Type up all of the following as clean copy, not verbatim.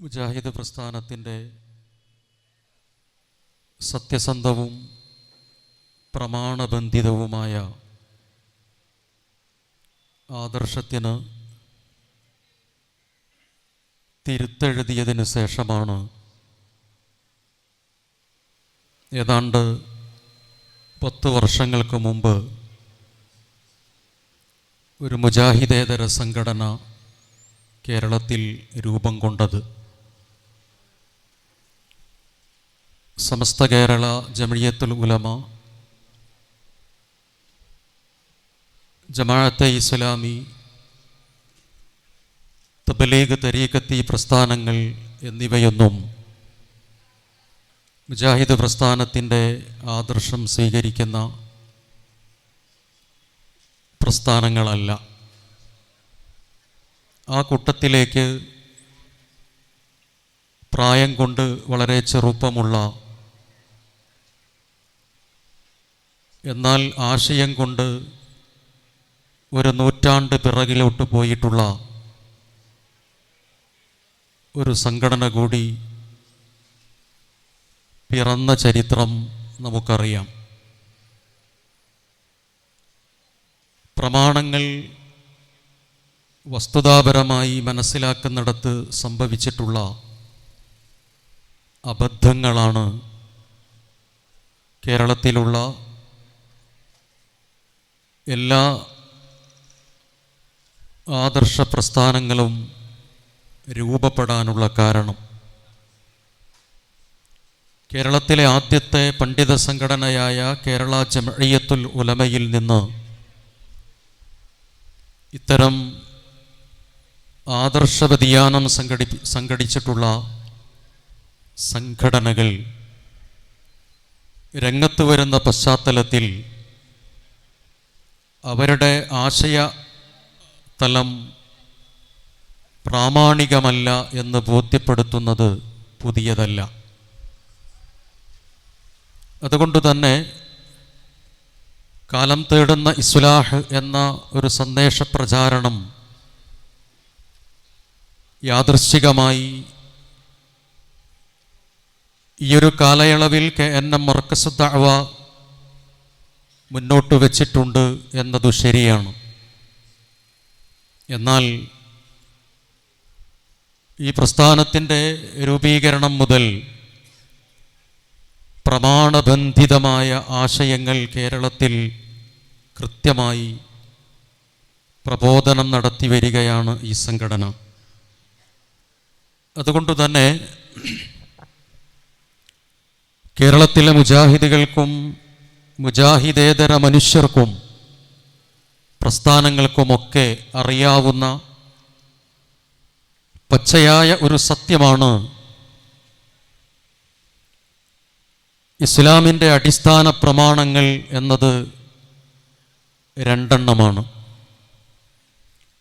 മുജാഹിദ് പ്രസ്ഥാനത്തിൻ്റെ സത്യസന്ധവും പ്രമാണബന്ധിതവുമായ ആദർശത്തിന് തിരുത്തെഴുതിയതിനു ശേഷമാണ് ഏതാണ്ട് 10 വർഷങ്ങൾക്ക് മുമ്പ് ഒരു മുജാഹിദേതര സംഘടന കേരളത്തിൽ രൂപം കൊണ്ടത്. സമസ്ത കേരള ജമിയത്തുൽ ഉലമ, ജമാഅത്തെ ഇസ്ലാമി, തബ്ലീഗ് തരീഖത്തി പ്രസ്ഥാനങ്ങൾ എന്നിവയൊന്നും മുജാഹിദ് പ്രസ്ഥാനത്തിൻ്റെ ആദർശം സ്വീകരിക്കുന്ന പ്രസ്ഥാനങ്ങളല്ല. ആ കൂട്ടത്തിലേക്ക് പ്രായം കൊണ്ട് വളരെ ചെറുപ്പമുള്ള, എന്നാൽ ആശയം കൊണ്ട് ഒരു നൂറ്റാണ്ട് പിറകിലോട്ട് പോയിട്ടുള്ള ഒരു സംഘടന കൂടി പിറന്ന ചരിത്രം നമുക്കറിയാം. പ്രമാണങ്ങൾ വസ്തുതാപരമായി മനസ്സിലാക്കുന്നിടത്ത് സംഭവിച്ചിട്ടുള്ള അബദ്ധങ്ങളാണ് കേരളത്തിലുള്ള എല്ലാ ആദർശ പ്രസ്ഥാനങ്ങളും രൂപപ്പെടാനുള്ള കാരണം. കേരളത്തിലെ ആദ്യത്തെ പണ്ഡിത സംഘടനയായ കേരള ജമിയത്തുൽ ഉലമയിൽ നിന്ന് ഇത്തരം ആദർശ വ്യതിയാനം സംഘടിച്ചിട്ടുള്ള സംഘടനകൾ രംഗത്ത് വരുന്ന പശ്ചാത്തലത്തിൽ അവരുടെ ആശയ തലം പ്രാമാണികമല്ല എന്ന് ബോധ്യപ്പെടുത്തുന്നത് പുതിയതല്ല. അതുകൊണ്ട് തന്നെ കാലം തേടുന്ന ഇസ്ലാഹ് എന്ന ഒരു സന്ദേശ പ്രചാരണം യാദൃശ്ചികമായി ഈയൊരു കാലയളവിൽ KNM മർക്കസ് ദഅവ മുന്നോട്ട് വച്ചിട്ടുണ്ട് എന്നതു ശരിയാണ്. എന്നാൽ ഈ പ്രസ്ഥാനത്തിൻ്റെ രൂപീകരണം മുതൽ പ്രമാണബന്ധിതമായ ആശയങ്ങൾ കേരളത്തിൽ കൃത്യമായി പ്രബോധനം നടത്തി വരികയാണ് ഈ സംഘടന. അതുകൊണ്ട് തന്നെ കേരളത്തിലെ മുജാഹിദുകൾക്കും മുജാഹിദേതര മനുഷ്യർക്കും പ്രസ്ഥാനങ്ങൾക്കുമൊക്കെ അറിയാവുന്ന പച്ചയായ ഒരു സത്യമാണ് ഇസ്ലാമിൻ്റെ അടിസ്ഥാന പ്രമാണങ്ങൾ എന്നത് 2 എണ്ണമാണ്.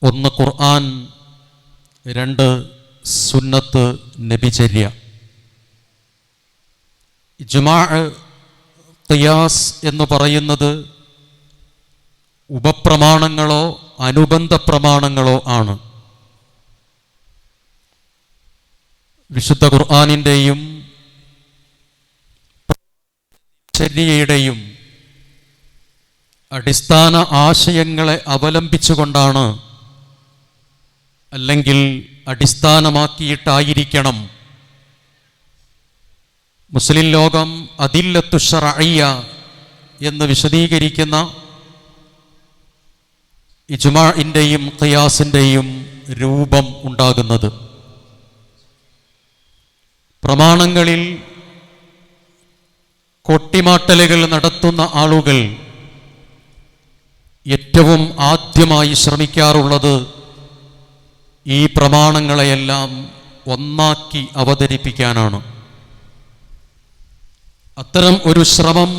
1 ഖുർആൻ, 2 സുന്നത്ത് നബിചര്യ. ഇജ്മാഅ്, ഖിയാസ് എന്ന് പറയുന്നത് ഉപപ്രമാണങ്ങളോ അനുബന്ധ പ്രമാണങ്ങളോ ആണ്. വിശുദ്ധ ഖുർആനിൻ്റെയും ചര്യയുടെയും അടിസ്ഥാന ആശയങ്ങളെ അവലംബിച്ചുകൊണ്ടാണ്, അല്ലെങ്കിൽ അടിസ്ഥാനമാക്കിയിട്ടായിരിക്കണം മുസ്ലിം ലോകം അദില്ലത്തു ശർഇയ്യ എന്ന് വിശദീകരിക്കുന്ന ഇജ്മാഇൻ്റെയും ഖിയാസിൻ്റെയും രൂപം ഉണ്ടാകുന്നത്. പ്രമാണങ്ങളിൽ കൊട്ടിമാട്ടലുകൾ നടത്തുന്ന ആളുകൾ ഏറ്റവും ആദ്യമായി ശ്രമിക്കാറുള്ളത് ഈ പ്രമാണങ്ങളെയെല്ലാം ഒന്നാക്കി അവതരിപ്പിക്കാനാണ്. അത്തരം ഒരു ശ്രമം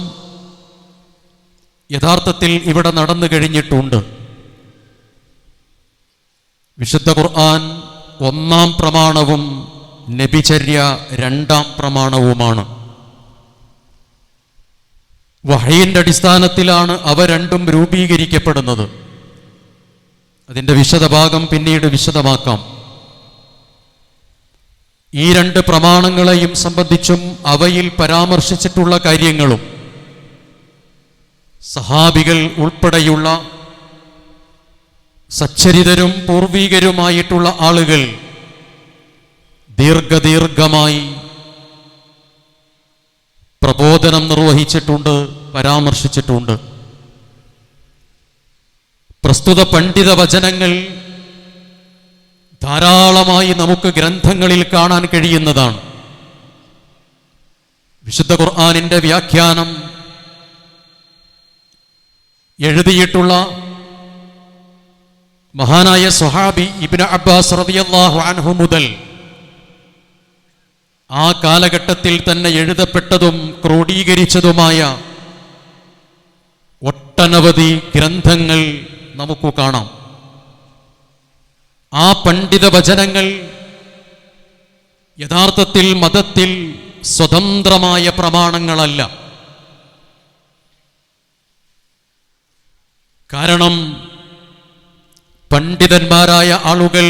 യഥാർത്ഥത്തിൽ ഇവിടെ നടന്നു കഴിഞ്ഞിട്ടുണ്ട്. വിശുദ്ധ ഖുർആൻ 1-ാം പ്രമാണവും നബിചര്യ 2-ാം പ്രമാണവുമാണ്. വഹയിൻ്റെ അടിസ്ഥാനത്തിലാണ് അവ രണ്ടും രൂപീകരിക്കപ്പെടുന്നത്. അതിൻ്റെ വിശദഭാഗം പിന്നീട് വിശദമാക്കാം. ഈ രണ്ട് പ്രമാണങ്ങളെയും സംബന്ധിച്ചും അവയിൽ പരാമർശിച്ചിട്ടുള്ള കാര്യങ്ങളും സഹാബികൾ ഉൾപ്പെടെയുള്ള സച്ചരിതരും പൂർവികരുമായിട്ടുള്ള ആളുകൾ ദീർഘമായി പ്രബോധനം നിർവഹിച്ചിട്ടുണ്ട്, പരാമർശിച്ചിട്ടുണ്ട്. പ്രസ്തുത പണ്ഡിത വചനങ്ങൾ ധാരാളമായി നമുക്ക് ഗ്രന്ഥങ്ങളിൽ കാണാൻ കഴിയുന്നതാണ്. വിശുദ്ധ ഖുർആനിന്റെ വ്യാഖ്യാനം എഴുതിയിട്ടുള്ള മഹാനായ സ്വഹാബി ഇബ്നു അബ്ബാസ് റളിയല്ലാഹു അൻഹു മുതൽ ആ കാലഘട്ടത്തിൽ തന്നെ എഴുതപ്പെട്ടതും ക്രോഡീകരിച്ചതുമായ ഒട്ടനവധി ഗ്രന്ഥങ്ങൾ നമുക്ക് കാണാം. ആ പണ്ഡിത വചനങ്ങൾ യഥാർത്ഥത്തിൽ മതത്തിൽ സ്വതന്ത്രമായ പ്രമാണങ്ങളല്ല. കാരണം പണ്ഡിതന്മാരായ ആളുകൾ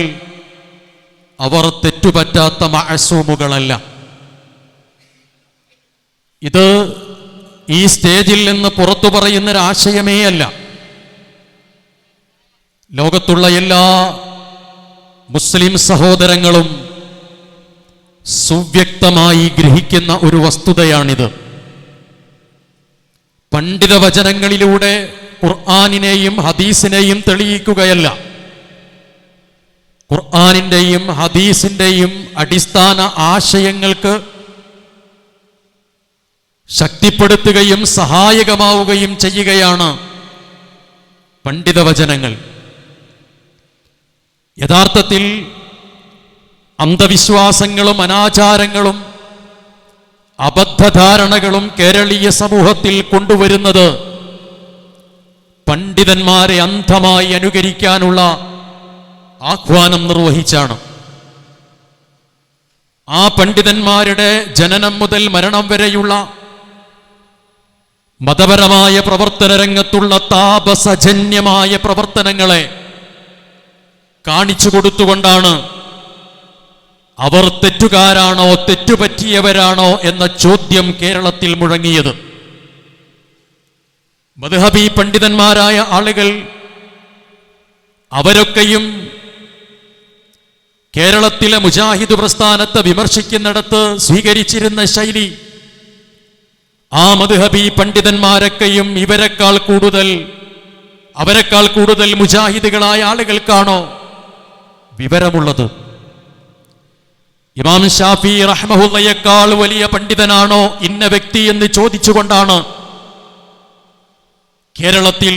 അവർ തെറ്റുപറ്റാത്ത മഅസൂമുകളല്ല. ഇത് ഈ സ്റ്റേജിൽ നിന്ന് പുറത്തു പറയുന്നൊരാശയമേ അല്ല. ലോകത്തുള്ള എല്ലാ മുസ്ലിം സഹോദരങ്ങളും സുവ്യക്തമായി ഗ്രഹിക്കുന്ന ഒരു വസ്തുതയാണിത്. പണ്ഡിത വചനങ്ങളിലൂടെ ഖുർആനിനെയും ഹദീസിനെയും തെളിയിക്കുകയല്ല, ഖുർആനിന്റെയും ഹദീസിന്റെയും അടിസ്ഥാന ആശയങ്ങൾക്ക് ശക്തിപ്പെടുത്തുകയും സഹായകമാവുകയും ചെയ്യുകയാണ് പണ്ഡിത വചനങ്ങൾ. യഥാർത്ഥത്തിൽ അന്ധവിശ്വാസങ്ങളും അനാചാരങ്ങളും അബദ്ധധാരണകളും കേരളീയ സമൂഹത്തിൽ കൊണ്ടുവരുന്നത് പണ്ഡിതന്മാരെ അന്ധമായി അനുകരിക്കാനുള്ള ആഹ്വാനം നിർവഹിച്ചാണ്. ആ പണ്ഡിതന്മാരുടെ ജനനം മുതൽ മരണം വരെയുള്ള മതപരമായ പ്രവർത്തന രംഗത്തുള്ള താപസജന്യമായ പ്രവർത്തനങ്ങളെ കാണിച്ചു കൊടുത്തുകൊണ്ടാണ് അവർ തെറ്റുകാരാണോ തെറ്റുപറ്റിയവരാണോ എന്ന ചോദ്യം കേരളത്തിൽ മുഴങ്ങിയത്. മദ്ഹബി പണ്ഡിതന്മാരായ ആളുകൾ അവരൊക്കെയും കേരളത്തിലെ മുജാഹിദ് പ്രസ്ഥാനത്തെ വിമർശിക്കുന്നിടത്ത് സ്വീകരിച്ചിരുന്ന ശൈലി ആ മദ്ഹബി പണ്ഡിതന്മാരൊക്കെയും അവരെക്കാൾ കൂടുതൽ മുജാഹിദുകളായ ആളുകൾക്കാണോ വിവരമുള്ളത്? ഇമാം ഷാഫി റഹ്മഹുള്ളയേക്കാൾ വലിയ പണ്ഡിതനാണോ ഇന്ന വ്യക്തി എന്ന് ചോദിച്ചുകൊണ്ടാണ് കേരളത്തിൽ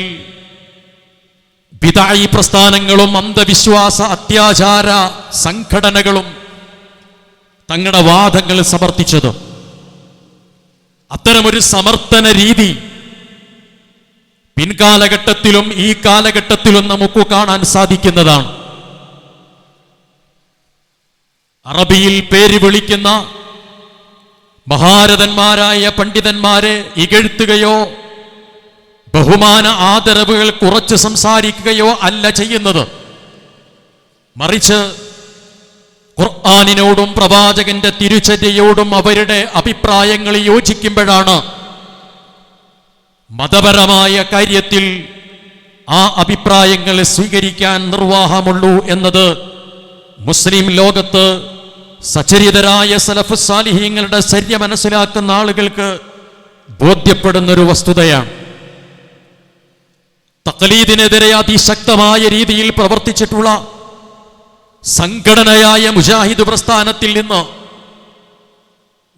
ബിദ്അഈ പ്രസ്ഥാനങ്ങളും അന്ധവിശ്വാസ അത്യാചാര സംഘടനകളും തങ്ങളുടെ വാദങ്ങൾ സമർത്ഥിച്ചത്. അത്തരമൊരു സമർത്ഥന രീതി പിൻകാലഘട്ടത്തിലും ഈ കാലഘട്ടത്തിലും നമുക്ക് കാണാൻ സാധിക്കുന്നതാണ്. അറബിയിൽ പേര് വിളിക്കുന്ന മഹാരഥന്മാരായ പണ്ഡിതന്മാരെ ഇകഴ്ത്തുകയോ ബഹുമാന ആദരവുകൾ കുറച്ച് സംസാരിക്കുകയോ അല്ല ചെയ്യുന്നത്. മറിച്ച് ഖുർആനിനോടും പ്രവാചകന്റെ തിരുചര്യയോടും അവരുടെ അഭിപ്രായങ്ങൾ യോജിക്കുമ്പോഴാണ് മതപരമായ കാര്യത്തിൽ ആ അഭിപ്രായങ്ങൾ സ്വീകരിക്കാൻ നിർവാഹമുള്ളൂ എന്നത് മുസ്ലിം ലോകത്ത് സച്ചരിതരായ സലഫ് സാലിഹീങ്ങളുടെ ചര്യ മനസ്സിലാക്കുന്ന ആളുകൾക്ക് ബോധ്യപ്പെടുന്നൊരു വസ്തുതയാണ്. തഖ്ലീദിനെതിരെ അതിശക്തമായ രീതിയിൽ പ്രവർത്തിച്ചിട്ടുള്ള സംഘടനയായ മുജാഹിദ് പ്രസ്ഥാനത്തിൽ നിന്ന്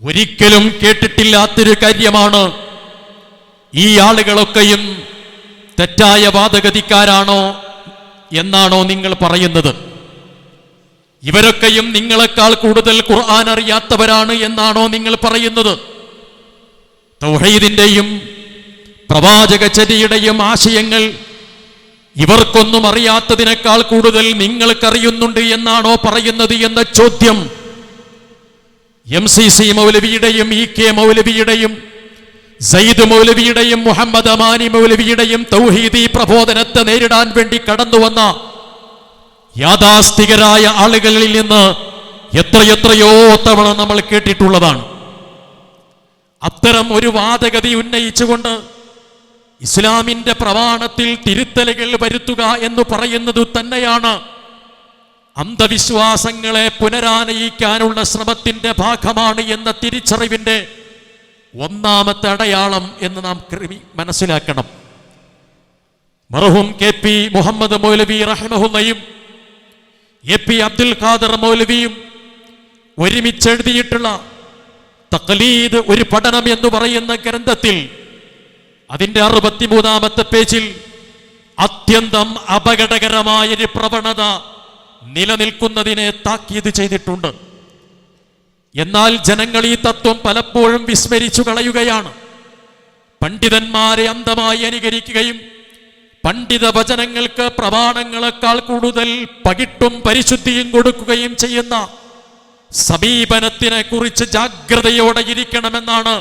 ഒരിക്കലും കേട്ടിട്ടില്ലാത്തൊരു കാര്യമാണ് ഈ ആളുകളൊക്കെയും തെറ്റായ വാദഗതിക്കാരാണോ എന്നാണോ നിങ്ങൾ പറയുന്നത്? ഇവരൊക്കെയും നിങ്ങളെക്കാൾ കൂടുതൽ ഖുർആൻ അറിയാത്തവരാണ് എന്നാണോ നിങ്ങൾ പറയുന്നത്? തൗഹീദിന്റെയും പ്രവാചകചര്യയുടെയും ആശയങ്ങൾ ഇവർക്കൊന്നും അറിയാത്തതിനേക്കാൾ കൂടുതൽ നിങ്ങൾക്കറിയുന്നുണ്ട് എന്നാണോ പറയുന്നത് എന്ന ചോദ്യം MCC മൗലവിയുടെയും EK മൗലവിയുടെയും സയ്യിദ് മൗലവിയുടെയും മുഹമ്മദ് അമാനി മൗലവിയുടെയും തൗഹീദി പ്രബോധനത്തെ നേരിടാൻ വേണ്ടി കടന്നുവന്ന യാഥാസ്ഥികരായ ആളുകളിൽ നിന്ന് എത്രയെത്രയോ തവണ നമ്മൾ കേട്ടിട്ടുള്ളതാണ്. അത്തരം ഒരു വാദഗതി ഉന്നയിച്ചുകൊണ്ട് ഇസ്ലാമിന്റെ പ്രമാണത്തിൽ തിരുത്തലുകൾ വരുത്തുക എന്ന് പറയുന്നത് തന്നെയാണ് അന്ധവിശ്വാസങ്ങളെ പുനരാനയിക്കാനുള്ള ശ്രമത്തിന്റെ ഭാഗമാണ് എന്ന തിരിച്ചറിവിന്റെ ഒന്നാമത്തെ അടയാളം എന്ന് നാം മനസ്സിലാക്കണം. മർഹൂം KP മുഹമ്മദ് മൗലവി റഹിമഹുള്ളയും AP അബ്ദുൽ ഖാദർ മൗലവിയും ഒരുമിച്ചെഴുതിയിട്ടുള്ള തഖ്ലീദ് ഒരു പഠനം എന്ന് പറയുന്ന ഗ്രന്ഥത്തിൽ അതിന്റെ 63-ാമത്തെ പേജിൽ അത്യന്തം അപകടകരമായൊരു പ്രവണത നിലനിൽക്കുന്നതിനെ താക്കീത് ചെയ്തിട്ടുണ്ട്. എന്നാൽ ജനങ്ങൾ ഈ തത്വം പലപ്പോഴും വിസ്മരിച്ചു കളയുകയാണ്. പണ്ഡിതന്മാരെ അന്ധമായി അനുകരിക്കുകയും പണ്ഡിത വചനങ്ങൾക്ക് പ്രമാണങ്ങളെക്കാൾ കൂടുതൽ പകിട്ടും പരിശുദ്ധിയും കൊടുക്കുകയും ചെയ്യുന്ന സമീപനത്തിനെ കുറിച്ച് ജാഗ്രതയോടെ ഇരിക്കണമെന്നാണ്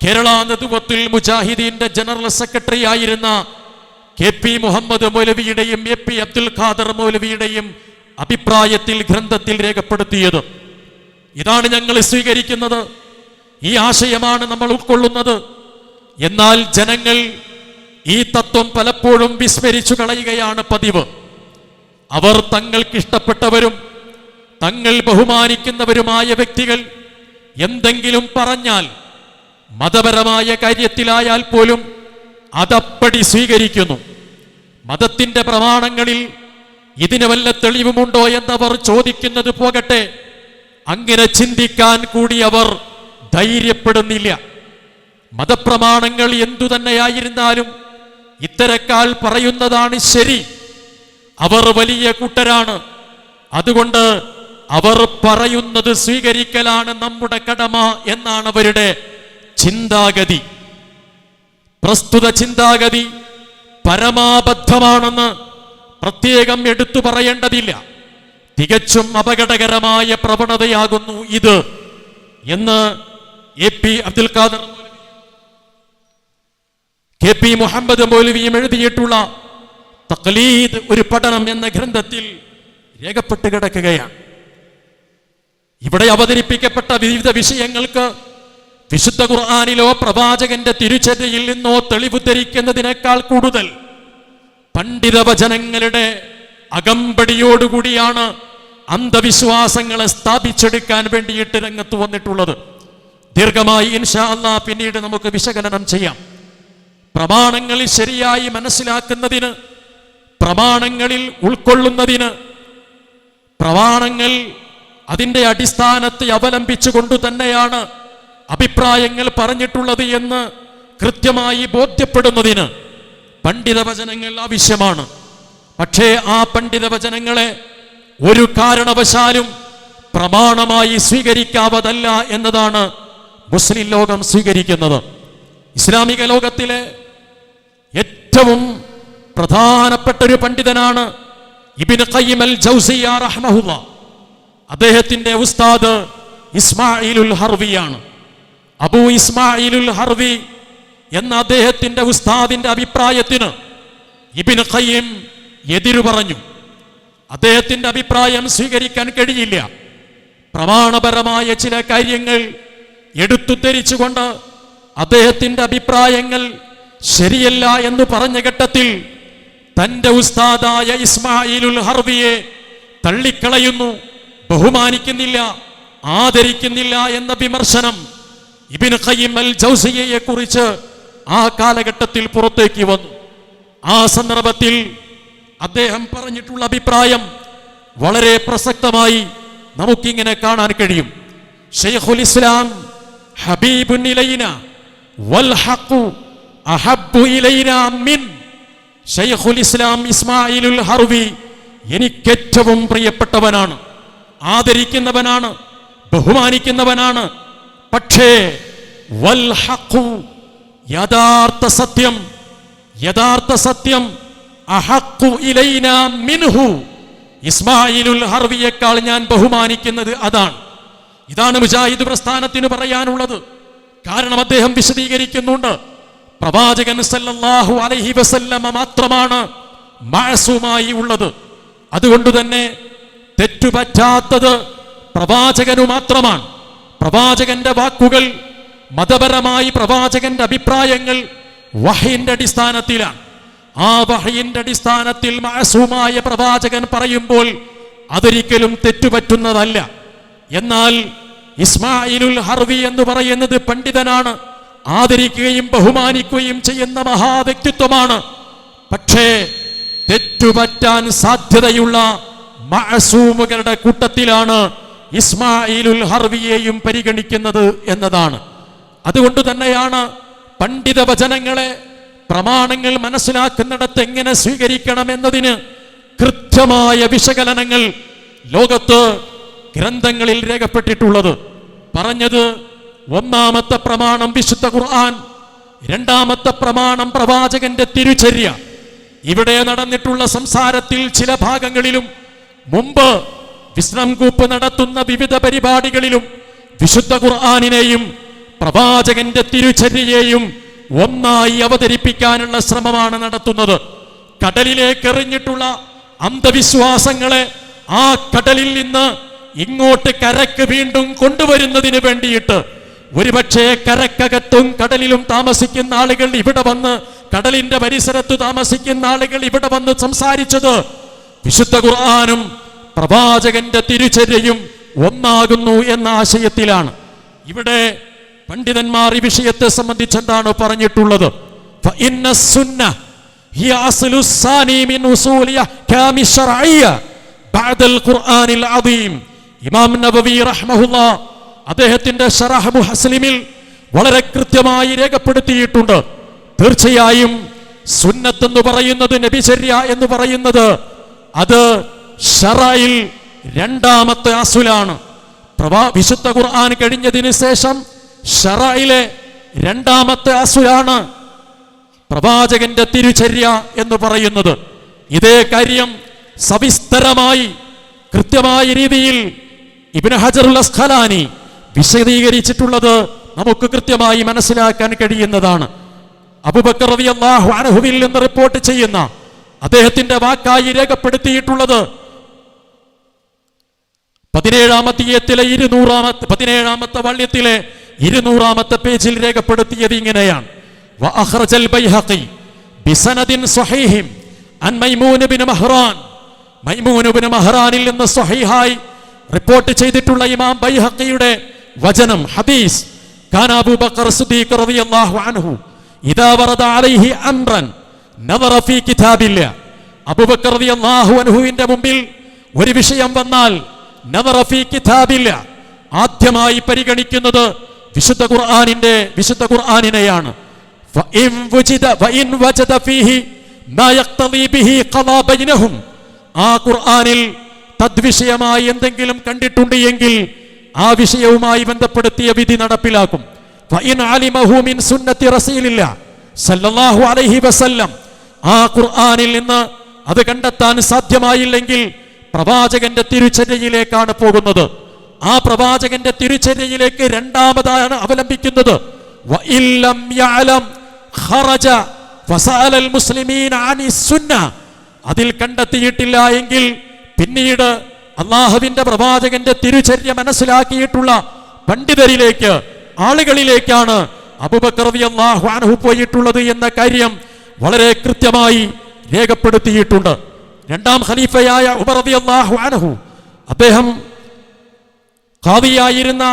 കേരള നദുവത്തുൽ മുജാഹിദീന്റെ ജനറൽ സെക്രട്ടറി ആയിരുന്ന KP മുഹമ്മദ് മൗലവിയുടെയും AP അബ്ദുൽ ഖാദർ മൗലവിയുടെയും അഭിപ്രായത്തിൽ ഗ്രന്ഥത്തിൽ രേഖപ്പെടുത്തിയത്. ഇതാണ് ഞങ്ങൾ സ്വീകരിക്കുന്നത്, ഈ ആശയമാണ് നമ്മൾ ഉൾക്കൊള്ളുന്നത്. എന്നാൽ ജനങ്ങൾ ഈ തത്വം പലപ്പോഴും വിസ്മരിച്ചു കളയുകയാണ് പതിവ്. അവർ തങ്ങൾക്കിഷ്ടപ്പെട്ടവരും തങ്ങൾ ബഹുമാനിക്കുന്നവരുമായ വ്യക്തികൾ എന്തെങ്കിലും പറഞ്ഞാൽ, മതപരമായ കാര്യത്തിലായാൽ പോലും അതപ്പടി സ്വീകരിക്കുന്നു. മതത്തിന്റെ പ്രമാണങ്ങളിൽ ഇതിന് വല്ല തെളിവുമുണ്ടോ എന്നവർ ചോദിക്കുന്നത് പോകട്ടെ, അങ്ങനെ ചിന്തിക്കാൻ കൂടി അവർ ധൈര്യപ്പെടുന്നില്ല. മതപ്രമാണങ്ങൾ എന്തു തന്നെയായിരുന്നാലും ഇത്തരക്കാൾ പറയുന്നതാണ് ശരി. അവർ വലിയ കൂട്ടരാണ്, അതുകൊണ്ട് അവർ പറയുന്നത് സ്വീകരിക്കലാണ് നമ്മുടെ കടമ എന്നാണ് അവരുടെ ചിന്താഗതി. പ്രസ്തുത ചിന്താഗതി പരമാബദ്ധമാണെന്ന് പ്രത്യേകം എടുത്തു പറയേണ്ടതില്ല. തികച്ചും അപകടകരമായ പ്രവണതയാകുന്നു ഇത് എന്ന് AP അബ്ദുൽ ഖാദർ KP മുഹമ്മദ് മൗലവിയും എഴുതിയിട്ടുള്ള തഖ്ലീദ് ഒരു പഠനം എന്ന ഗ്രന്ഥത്തിൽ രേഖപ്പെട്ട് കിടക്കുകയാണ്. ഇവിടെ അവതരിപ്പിക്കപ്പെട്ട വിവിധ വിഷയങ്ങൾക്ക് വിശുദ്ധ ഖുർആനിലോ പ്രവാചകന്റെ തിരുചര്യയിൽ നിന്നോ തെളിവ് ധരിക്കുന്നതിനേക്കാൾ കൂടുതൽ പണ്ഡിത വചനങ്ങളുടെ അകമ്പടിയോടുകൂടിയാണ് അന്ധവിശ്വാസങ്ങളെ സ്ഥാപിച്ചെടുക്കാൻ വേണ്ടിയിട്ട് രംഗത്ത് വന്നിട്ടുള്ളത്. ദീർഘമായി ഇൻഷാ അല്ലാഹ് പിന്നീട് നമുക്ക് വിശകലനം ചെയ്യാം. പ്രമാണങ്ങളിൽ ശരിയായി മനസ്സിലാക്കുന്നതിന്, പ്രമാണങ്ങളിൽ ഉൾക്കൊള്ളുന്നതിന്, പ്രമാണങ്ങൾ അതിൻ്റെ അടിസ്ഥാനത്തെ അവലംബിച്ചുകൊണ്ടു തന്നെയാണ് അഭിപ്രായങ്ങൾ പറഞ്ഞിട്ടുള്ളത് എന്ന് കൃത്യമായി ബോധ്യപ്പെടുന്നതിന് പണ്ഡിത വചനങ്ങൾ ആവശ്യമാണ്. പക്ഷേ ആ പണ്ഡിത വചനങ്ങളെ ഒരു കാരണവശാലും പ്രമാണമായി സ്വീകരിക്കാവതല്ല എന്നതാണ് മുസ്ലിം ലോകം സ്വീകരിക്കുന്നത്. ഇസ്ലാമിക ലോകത്തിലെ ഏറ്റവും പ്രധാനപ്പെട്ട ഒരു പണ്ഡിതനാണ് ഇബ്നു ഖയ്യിം അൽ ജൗസിയ്യ റഹ്മഹുല്ലാ. അദ്ദേഹത്തിന്റെ ഉസ്താദ് ഇസ്മാഈലുൽ ഹർവിയാണ്. അബൂ ഇസ്മാഈലുൽ ഹർവി എന്ന അദ്ദേഹത്തിന്റെ ഉസ്താദിന്റെ അഭിപ്രായത്തിന് ഇബ്നു ഖയ്യിം എതിരു പറഞ്ഞു. അദ്ദേഹത്തിന്റെ അഭിപ്രായം സ്വീകരിക്കാൻ കഴിയില്ല. പ്രമാണപരമായ ചില കാര്യങ്ങൾ എടുത്തുദ്ധരിച്ചുകൊണ്ട് അദ്ദേഹത്തിന്റെ അഭിപ്രായങ്ങൾ ശരിയല്ല എന്ന് പറഞ്ഞ ഘട്ടത്തിൽ തന്റെ ഉസ്താദായ ഇസ്മാഈലുൽ ഹർവിയെ തള്ളിക്കളയുന്നു, ബഹുമാനിക്കുന്നില്ല, ആദരിക്കുന്നില്ല എന്ന വിമർശനം ഇബ്നു ഖയ്യിം അൽ ജൗസിയ്യയെ കുറിച്ച് ആ കാലഘട്ടത്തിൽ പുറത്തേക്ക് വന്നു. ആ സന്ദർഭത്തിൽ അദ്ദേഹം പറഞ്ഞിട്ടുള്ള അഭിപ്രായം വളരെ പ്രസക്തമായി നമുക്കിങ്ങനെ കാണാൻ കഴിയും. ശൈഖുൽ ഇസ്ലാം ഹബീബുൻ ഇലൈന വൽ ഹഖു അഹബ്ബു ഇലൈന മിൻ. ശൈഖുൽ ഇസ്ലാം ഇസ്മാഈലുൽ ഹർവി എനിക്കേറ്റവും പ്രിയപ്പെട്ടവനാണ്, ആദരിക്കുന്നവനാണ്, ബഹുമാനിക്കുന്നവനാണ്. പക്ഷേ വൽ ഹഖു, യഥാർത്ഥ സത്യം അഹഖു ഇലൈന മിൻഹു, ഇസ്മാഈലുൽ ഹർവിയേക്കാൾ ഞാൻ ബഹുമാനിക്കുന്നത് അതാണ്. ഇതാണ് മുജാഹിദ് പ്രസ്ഥാനത്തിന് പറയാനുള്ളത്. കാരണം അദ്ദേഹം വിശദീകരിക്കുന്നുണ്ട്, പ്രവാചകൻ സല്ലല്ലാഹു അലൈഹി വസല്ലമ മാത്രമാണ് മഅസൂമായി ഉള്ളത്. അതുകൊണ്ട് തന്നെ തെറ്റുപറ്റാത്തത്, പ്രവാചകനു മാത്രമാണ്. പ്രവാചകന്റെ വാക്കുകൾ, മതപരമായി പ്രവാചകന്റെ അഭിപ്രായങ്ങൾ വഹയിന്റെ അടിസ്ഥാനത്തിലാണ്. ആ വഹയിന്റെ അടിസ്ഥാനത്തിൽ മഅസൂമായ പ്രവാചകൻ പറയുമ്പോൾ അതൊരിക്കലും തെറ്റുപറ്റുന്നതല്ല. എന്നാൽ ഇസ്മായിലുൽ ഹർവി എന്ന് പറയുന്നത് പണ്ഡിതനാണ്, ആദരിക്കുകയും ബഹുമാനിക്കുകയും ചെയ്യുന്ന മഹാവ്യക്തിത്വമാണ്. പക്ഷേ തെറ്റുപറ്റാൻ സാധ്യതയുള്ള മഅസൂമുകളുടെ കൂട്ടത്തിലാണ് ഇസ്മായിലുൽ ഹർവിയെയും പരിഗണിക്കുന്നത് എന്നതാണ്. അതുകൊണ്ട് തന്നെയാണ് പണ്ഡിത വചനങ്ങളെ, പ്രമാണങ്ങൾ മനസ്സിലാക്കുന്നിടത്ത് എങ്ങനെ സ്വീകരിക്കണം എന്നതിന് കൃത്യമായ വിശകലനങ്ങൾ ലോകത്ത് ഗ്രന്ഥങ്ങളിൽ രേഖപ്പെട്ടിട്ടുള്ളത്. പറഞ്ഞത് ഒന്നാമത്തെ പ്രമാണം വിശുദ്ധ ഖുർആൻ, രണ്ടാമത്തെ പ്രമാണം പ്രവാചകന്റെ തിരുചര്യ. ഇവിടെ നടന്നിട്ടുള്ള സംസാരത്തിൽ ചില ഭാഗങ്ങളിലും മുമ്പ് വിസ്രം കൂപ്പ് നടത്തുന്ന വിവിധ പരിപാടികളിലും വിശുദ്ധ ഖുർആനിനെയും പ്രവാചകന്റെ തിരുചര്യയെയും ഒന്നായി അവതരിപ്പിക്കാനുള്ള ശ്രമമാണ് നടത്തുന്നത്. കടലിലേക്ക് എറിഞ്ഞിട്ടുള്ള അന്ധവിശ്വാസങ്ങളെ ആ കടലിൽ നിന്ന് ഇങ്ങോട്ട് കരക്ക് വീണ്ടും കൊണ്ടുവരുന്നതിന് വേണ്ടിയിട്ട് ഒരുപക്ഷെ കരക്കകത്തും കടലിലും താമസിക്കുന്ന ആളുകൾ ഇവിടെ വന്ന്, കടലിന്റെ പരിസരത്ത് താമസിക്കുന്ന ആളുകൾ ഇവിടെ വന്ന് സംസാരിച്ചത് വിശുദ്ധ ഖുർആനും പ്രവാചകന്റെ തിരുചര്യയും ഒന്നാകുന്നു എന്ന ആശയത്തിലാണ്. ഇവിടെ പണ്ഡിതന്മാർ ഈ വിഷയത്തെ സംബന്ധിച്ച് എന്താണ് പറഞ്ഞിട്ടുള്ളത്? ഇമാം നബവി റഹ്മഹുല്ലാ അദ്ദേഹത്തിന്റെ ശറഹ് മുഹസ്ലിമിൽ വളരെ കൃത്യമായി രേഖപ്പെടുത്തിയിട്ടുണ്ട്. തീർച്ചയായും സുന്നത്ത് എന്ന് പറയുന്നത്, നബിചര്യ എന്ന് പറയുന്നത്, അത് ശറയിൽ രണ്ടാമത്തെ അസുലാണ്. വിശുദ്ധ ഖുർആൻ കഴിഞ്ഞതിന് ശേഷം ശറയിലെ രണ്ടാമത്തെ അസുലാണ് പ്രവാചകന്റെ തിരുചര്യ എന്ന് പറയുന്നത്. ഇതേ കാര്യം സവിസ്തരമായി കൃത്യമായ രീതിയിൽ ഇബ്നു ഹജറുൽ അസ്ഖലാനി വിശദീകരിച്ചിട്ടുള്ളത് നമുക്ക് കൃത്യമായി മനസ്സിലാക്കാൻ കഴിയുന്നതാണ്. അബൂബക്കർ റളിയല്ലാഹു അൻഹുവിൽ നിന്ന് റിപ്പോർട്ട് ചെയ്യുന്ന അദ്ദേഹത്തിന്റെ വാക്കായി രേഖപ്പെടുത്തിയിട്ടുള്ളത് 17ാമത്തെ വള്ളിയത്തിലെ 200ാമത്തെ പേജിൽ രേഖപ്പെടുത്തിയത് ഇങ്ങനെയാണ്: വഅഖ്റജൽ ബൈഹഖി ബിസനദിൻ സ്വഹീഹിൻ അൻ മൈമൂൻ ഇബ്നു മഹ്റാൻ. മൈമൂൻ ഇബ്നു മഹ്റാനിൽ നിന്ന് സ്വഹീഹായി റിപ്പോർട്ട് ചെയ്തിട്ടുള്ള ഇമാം ബൈഹഖിയുടെ വചനം, ഹദീസ്: കാന അബൂബക്കർ സിദ്ദീഖ് റളിയല്ലാഹു അൻഹു ഇദാ വറദ അലൈഹി അംറൻ നദറ ഫീ കിതാബില്ലാ. അബൂബക്കർ റളിയല്ലാഹു അൻഹുവിന്റെ മുമ്പിൽ ഒരു വിഷയം വന്നാൽ നദറ ഫീ കിതാബില്ലാ, ആദ്യമായി പരിഗണിക്കുന്നത് വിശുദ്ധ ഖുർആനിനെയാണ്. വഇൻ വജദ ഫീഹി മാ യഖ്തദി ബിഹി ഖളാ ബൈനഹും, ആ ഖുർആനിൽ തദ്വിഷയമായി എന്തെങ്കിലും കണ്ടിട്ടുണ്ട് എങ്കിൽ ആ വിഷയവുമായി ബന്ധപ്പെടുത്തിയ വിധി നടപ്പിലാക്കും. ഫഇൻ അലിമഹു മിൻ സുന്നത്തി റസൂലില്ലാ സല്ലല്ലാഹു അലൈഹി വസല്ലം, ആ ഖുർആനിൽ നിന്ന് അത് കണ്ടെത്താൻ സാധ്യമായില്ലെങ്കിൽ പ്രവാചകന്റെ തിരുചര്യയിലേക്കാണ് പോകുന്നത്. ആ പ്രവാചകന്റെ തിരുചര്യയിലേക്ക് രണ്ടാമതാണ് അവലംബിക്കുന്നത്. വഇല്ലം യഅലം ഖറജ ഫസഅലൽ മുസ്ലിമീന അനി സുന്ന, അതിൽ കണ്ടെത്തിയിട്ടില്ല എങ്കിൽ പിന്നീട് അല്ലാഹുവിന്റെ പ്രവാചകന്റെ തിരുചര്യ മനസ്സിലാക്കിയിട്ടുള്ള പണ്ഡിതരിലേക്ക്, ആളുകളിലേക്കാണ് അബൂബക്കർ റളിയല്ലാഹു അൻഹു പോയിട്ടുള്ളത് എന്ന കാര്യം വളരെ കൃത്യമായി രേഖപ്പെടുത്തിയിട്ടുണ്ട്. രണ്ടാം ഖലീഫയായ ഉമർ റളിയല്ലാഹു അൻഹു, അദ്ദേഹം ഖാദിയായിരുന്ന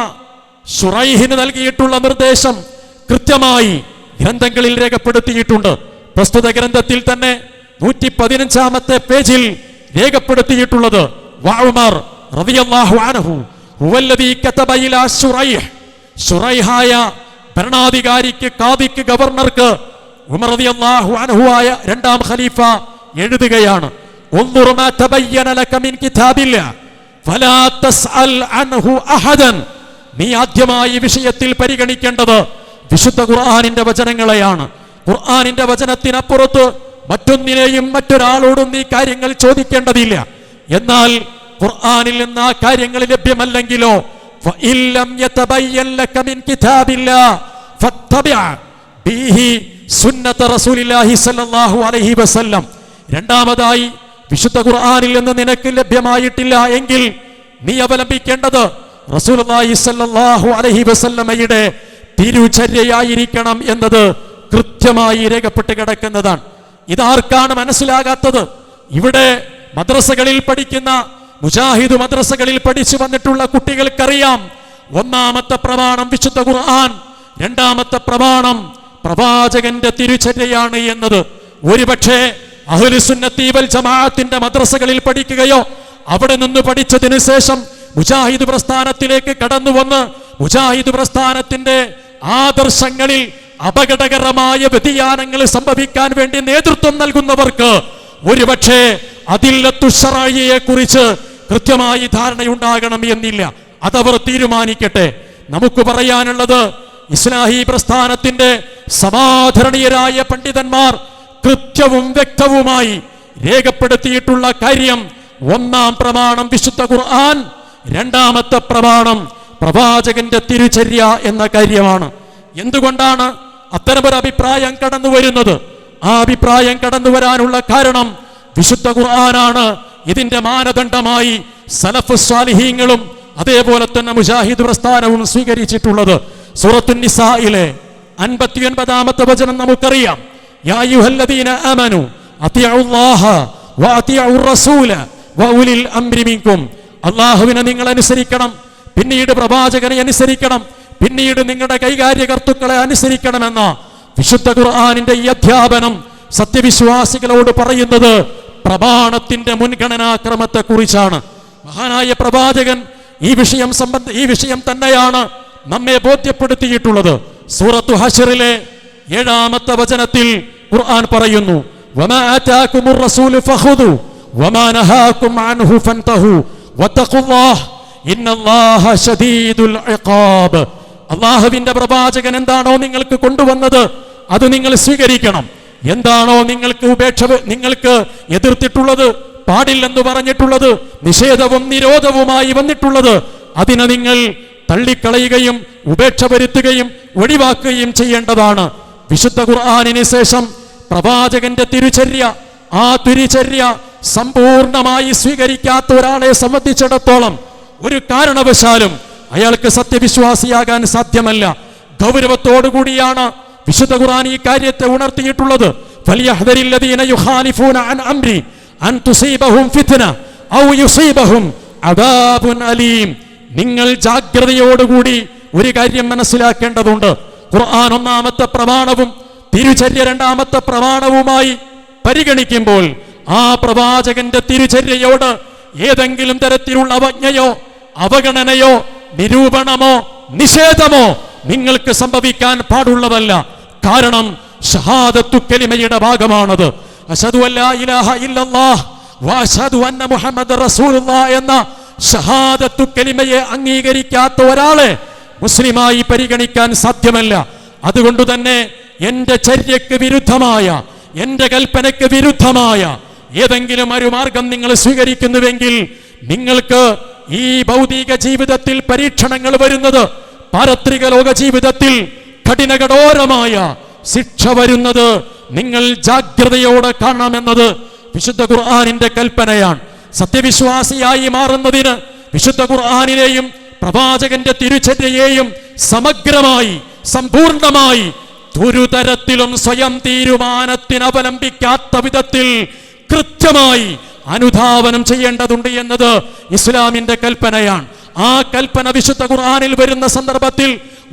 ശുറൈഹിന് നൽകിയിട്ടുള്ള നിർദ്ദേശം കൃത്യമായി ഗ്രന്ഥങ്ങളിൽ രേഖപ്പെടുത്തിയിട്ടുണ്ട്. പ്രസ്തുത ഗ്രന്ഥത്തിൽ തന്നെ 115ാമത്തെ പേജിൽ രേഖപ്പെടുത്തിയിട്ടുള്ളത് വഉമർ റളിയല്ലാഹു അൻഹു ഹുവല്ലദീ കതബ ഇലാ ശുറൈഹ്, ശുറൈഹായ ഭരണാധികാരിക്ക്, ഖാദിക്ക്, ഗവർണർക്ക് ഉമർ റളിയല്ലാഹു അൻഹു ആയ രണ്ടാം ഖലീഫ എഴുതുകയാണ്: ഉൻദുർ മാ തബയ്യന ലക മിൻ കിതാബില്ലാ ഫലാ തസ്അൽ അൻഹു അഹദൻ, നീ ആദ്യമായി വിഷയത്തിൽ പരിഗണിക്കേണ്ടത് വിശുദ്ധ ഖുർആനിന്റെ വചനങ്ങളെയാണ്. ഖുർആനിന്റെ വചനത്തിനപ്പുറത്ത് മറ്റൊന്നിനെയും മറ്റൊരാളോടും നീ കാര്യങ്ങൾ ചോദിക്കേണ്ടതില്ല. എന്നാൽ ഖുർആനിൽ നിന്ന് ആ കാര്യങ്ങൾ ലഭ്യമല്ലെങ്കിലോ ഫഇല്ലം യതബയ്യൻ ലക മിൻ കിതാബില്ലാ ഫത്തബിഅ ബിഹി സുന്നത റസൂലില്ലാഹി സ്വല്ലല്ലാഹു അലൈഹി വസല്ലം, രണ്ടാമതായി വിശുദ്ധ ഖുർആനിൽ നിന്ന് നിനക്ക് ലഭ്യമായിട്ടില്ല എങ്കിൽ നീ അവലംബിക്കേണ്ടത് റസൂലുള്ളാഹി സ്വല്ലല്ലാഹു അലൈഹി വസല്ലമയുടെ തിരുചര്യയായിരിക്കണം എന്നത് കൃത്യമായി രേഖപ്പെട്ട് കിടക്കുന്നതാണ്. ഇതാർക്കാണ് മനസ്സിലാകാത്തത്? ഇവിടെ മദ്രസകളിൽ പഠിക്കുന്ന, മുജാഹിദ് മദ്രസകളിൽ പഠിച്ചു വന്നിട്ടുള്ള കുട്ടികൾക്കറിയാം, ഒന്നാമത്തെ പ്രമാണം വിശുദ്ധ ഖുർആൻ, രണ്ടാമത്തെ പ്രമാണം പ്രവാചകന്റെ തിരുചര്യയാണ് എന്നത്. ഒരുപക്ഷെ അഹ്ലുസുന്നത്തി വൽ ജമാഅത്തിന്റെ മദ്രസകളിൽ പഠിക്കുകയോ അവിടെ നിന്ന് പഠിച്ചതിന് ശേഷം മുജാഹിദ് പ്രസ്ഥാനത്തിലേക്ക് കടന്നു വന്ന് മുജാഹിദ് പ്രസ്ഥാനത്തിന്റെ ആദർശങ്ങളിൽ അപകടകരമായ വ്യതിയാനങ്ങൾ സംഭവിക്കാൻ വേണ്ടി നേതൃത്വം നൽകുന്നവർക്ക് ഒരുപക്ഷെ അദില്ലത്തു ശറഈയെ കുറിച്ച് കൃത്യമായി ധാരണയുണ്ടാകണം എന്നില്ല. അതവർ തീരുമാനിക്കട്ടെ. നമുക്ക് പറയാനുള്ളത്, ഇസ്ലാഹി പ്രസ്ഥാനത്തിന്റെ സമാധരണീയരായ പണ്ഡിതന്മാർ കൃത്യവും വ്യക്തവുമായി രേഖപ്പെടുത്തിയിട്ടുള്ള കാര്യം, ഒന്നാം പ്രമാണം വിശുദ്ധ ഖുർആൻ, രണ്ടാമത്തെ പ്രമാണം പ്രവാചകന്റെ തിരുചര്യ എന്ന കാര്യമാണ്. എന്തുകൊണ്ടാണ് അത്തരമൊരു അഭിപ്രായം കടന്നു വരുന്നത്? ആ അഭിപ്രായം കടന്നു വരാനുള്ള കാരണം വിശുദ്ധ ഖുർആനാണ് ഇതിന്റെ മാനദണ്ഡമായി സലഫ് സ്വാലിഹീങ്ങളും അതേപോലെ തന്നെ മുജാഹിദ് പ്രസ്ഥാനവും സ്വീകരിച്ചിട്ടുള്ളത്. സൂറത്തുൻ നിസായിലെ 59-ാമത്തെ വചനം നമുക്കറിയാം. യാ അയ്യുഹല്ലദീന ആമനു അത്തിഉല്ലാഹ വഅത്തിഉർ റസൂല വഉലിൽ അംരി മിൻകും. അല്ലാഹുവിനെ നിങ്ങൾ അനുസരിക്കണം, പിന്നീട് പ്രവാചകനെ അനുസരിക്കണം, പിന്നീട് നിങ്ങളുടെ കൈകാര്യകർത്തുക്കളെ അനുസരിക്കണമെന്ന വിശുദ്ധ ഖുർആനിന്റെ ഈ അധ്യാപനം സത്യവിശ്വാസികളോട് പറയുന്നത് പ്രമാണത്തിന്റെ മുൻഗണനാക്രമത്തെ കുറിച്ചാണ്. മഹാനായ പ്രവാചകൻ ഈ വിഷയം തന്നെയാണ് നമ്മെ ബോധ്യപ്പെടുത്തിയിട്ടുള്ളത്. സൂറത്തു ഹശ്റിലെ 7-ാമത്തെ വചനത്തിൽ ഖുർആൻ പറയുന്നു, വമാ ആതാകുമുർ റസൂലു ഫഖുദു വമാ നഹാകും അൻഹു ഫൻതഹു വത്തഖുല്ലാഹ ഇന്നല്ലാഹ ശദീദുൽ ഇഖാബ്. അല്ലാഹുവിന്റെ പ്രവാചകൻ എന്താണോ നിങ്ങൾക്ക് കൊണ്ടുവന്നത് അത് നിങ്ങൾ സ്വീകരിക്കണം. എന്താണോ നിങ്ങൾക്ക് എതിർത്തിട്ടുള്ളത്, പാടില്ലെന്ന് പറഞ്ഞിട്ടുള്ളത്, നിഷേധവും നിരോധവുമായി വന്നിട്ടുള്ളത്, അതിനെ നിങ്ങൾ തള്ളിക്കളയുകയും ഉപേക്ഷ വരുത്തുകയും ഒഴിവാക്കുകയും ചെയ്യേണ്ടതാണ്. വിശുദ്ധ ഖുർആനിന് ശേഷം പ്രവാചകന്റെ തിരുചര്യ, ആ തിരുചര്യ സമ്പൂർണമായി സ്വീകരിക്കാത്ത ഒരാളെ സംബന്ധിച്ചിടത്തോളം ഒരു കാരണവശാലും അയാൾക്ക് സത്യവിശ്വാസിയാകാൻ സാധ്യമല്ല. ഗൗരവത്തോടുകൂടിയാണ് വിശുദ്ധ ഖുർആൻ ഈ കാര്യത്തെ ഉണർത്തിയിട്ടുള്ളത്. ഫലിയഹ്ദരില്ലദീന യുഖാലിഫൂന അൻ അംരി അൻ തുസീബഹും ഫിത്ന ഔ യുസീബഹും അദാബുൻ അലീം. നിങ്ങൾ ജാഗ്രതയോടുകൂടി ഒരു കാര്യം മനസ്സിലാക്കേണ്ടതുണ്ട്. ഖുർആൻ ഒന്നാമത്തെ പ്രമാണവും തിരുചര്യ രണ്ടാമത്തെ പ്രമാണവുമായി പരിഗണിക്കുമ്പോൾ ആ പ്രവാചകന്റെ തിരുചര്യയോട് ഏതെങ്കിലും തരത്തിലുള്ള അവജ്ഞയോ അവഗണനയോ നിരൂപണമോ നിഷേധമോ നിങ്ങൾക്ക് സംഭവിക്കാൻ പാടുള്ളതല്ല. കാരണം ഷഹാദത്തു കലിമയുടെ ഭാഗമാണത്. അശ്ഹദു അല്ലാ ഇലാഹ ഇല്ലല്ലാഹ് വഅശ്ഹദു അന്ന മുഹമ്മദർ റസൂലുള്ളാഹ് എന്ന ഷഹാദത്തു കലിമയെ അംഗീകരിക്കാത്ത ഒരാളെ മുസ്ലിമായി പരിഗണിക്കാൻ സാധ്യമല്ല. അതുകൊണ്ട് തന്നെ എന്റെ ചര്യക്ക് വിരുദ്ധമായ, എന്റെ കൽപ്പനയ്ക്ക് വിരുദ്ധമായ ഏതെങ്കിലും ഒരു മാർഗം നിങ്ങൾ സ്വീകരിക്കുന്നുവെങ്കിൽ നിങ്ങൾക്ക് ഈ ഭൗതിക ജീവിതത്തിൽ പരീക്ഷണങ്ങൾ വരുന്നത്, പാരത്രിക ലോക ജീവിതത്തിൽ കഠിനകഠോരമായ ശിക്ഷ വരുന്നത് നിങ്ങൾ ജാഗ്രതയോടെ കാണണമെന്നത് വിശുദ്ധ ഖുർആനിന്റെ കൽപ്പനയാണ്. സത്യവിശ്വാസിയായി മാറുന്നതിന് വിശുദ്ധ ഖുർആനിലെയും പ്രവാചകന്റെ തിരുചര്യയെയും സമഗ്രമായി സമ്പൂർണമായി ഒരു തരത്തിലും സ്വയം തീരുമാനത്തിന് അവലംബിക്കാത്ത വിധത്തിൽ കൃത്യമായി അനുധാവനം ചെയ്യേണ്ടതുണ്ട് എന്നത് ഇസ്ലാമിന്റെ കൽപ്പനയാണ്. ആ കൽപ്പന വിശുദ്ധ ഖുർആനിൽ വരുന്ന സന്ദർഭത്തിൽ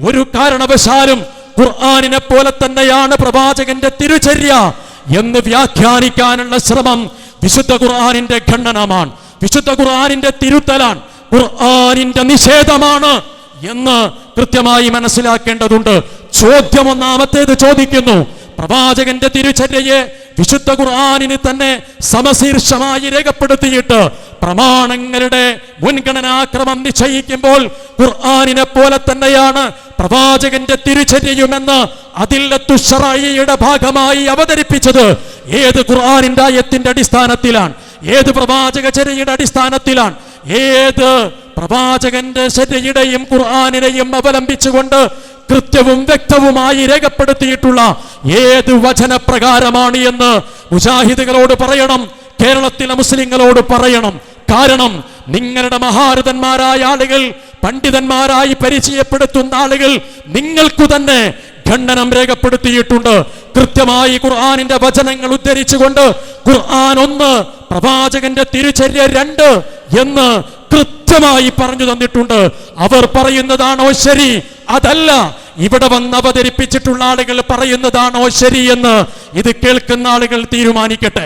ഒരു കാരണവശാലും ഖുർആനിനെ പോലെ തന്നെയാണ് പ്രവാചകന്റെ തിരുചര്യ എന്ന് വ്യാഖ്യാനിക്കാനുള്ള ശ്രമം വിശുദ്ധ ഖുർആനിന്റെ ഖണ്ഡനമാണ്, വിശുദ്ധ ഖുർആനിന്റെ തിരുത്തലാണ്, ഖുർആനിന്റെ നിഷേധമാണ് എന്ന് കൃത്യമായി മനസ്സിലാക്കേണ്ടതുണ്ട്. ചോദ്യം ഒന്നാമത്തേത് ചോദിക്കുന്നു, പ്രവാചകന്റെ തിരുചര്യയെ വിശുദ്ധ ഖുർആനിന് തന്നെ സമശീർഷമായി രേഖപ്പെടുത്തിയിട്ട് പ്രമാണങ്ങളുടെ മുൻഗണനാക്രമം നിശ്ചയിക്കുമ്പോൾ ഖുർആനിനെ പോലെ തന്നെയാണ് പ്രവാചകന്റെ തിരുചര്യയുമെന്ന് അദില്ലത്തു ശറഈയുടെ ഭാഗമായി അവതരിപ്പിച്ചത് ഏത് ഖുർആനിന്റെ ആയത്തിന്റെ അടിസ്ഥാനത്തിലാണ്? ഏത് പ്രവാചക ചര്യയുടെ അടിസ്ഥാനത്തിലാണ്? ഏത് പ്രവാചകന്റെ ചര്യയുടെയും ഖുർആനിനെയും അവലംബിച്ചുകൊണ്ട് കൃത്യവും വ്യക്തവുമായി രേഖപ്പെടുത്തിയിട്ടുള്ള ഏത് വചനപ്രകാരമാണ് എന്ന് മുജാഹിദുകളോട് പറയണം, കേരളത്തിലെ മുസ്ലിങ്ങളോട് പറയണം. കാരണം നിങ്ങളുടെ മഹാരഥന്മാരായ ആളുകൾ, പണ്ഡിതന്മാരായി പരിചയപ്പെടുത്തുന്ന ആളുകൾ നിങ്ങൾക്കു തന്നെ ഖണ്ഡനം രേഖപ്പെടുത്തിയിട്ടുണ്ട്. കൃത്യമായി ഖുർആനിന്റെ വചനങ്ങൾ ഉദ്ധരിച്ചുകൊണ്ട് ഖുർആൻ 1, പ്രവാചകന്റെ തിരുചര്യ 2 എന്ന് കൃത്യമായി പറഞ്ഞു തന്നിട്ടുണ്ട്. അവർ പറയുന്നതാണോ ശരി, അതല്ല ഇവിടെ വന്ന് അവതരിപ്പിച്ചിട്ടുള്ള ആളുകൾ പറയുന്നതാണോ ശരി എന്ന് ഇത് കേൾക്കുന്ന ആളുകൾ തീരുമാനിക്കട്ടെ.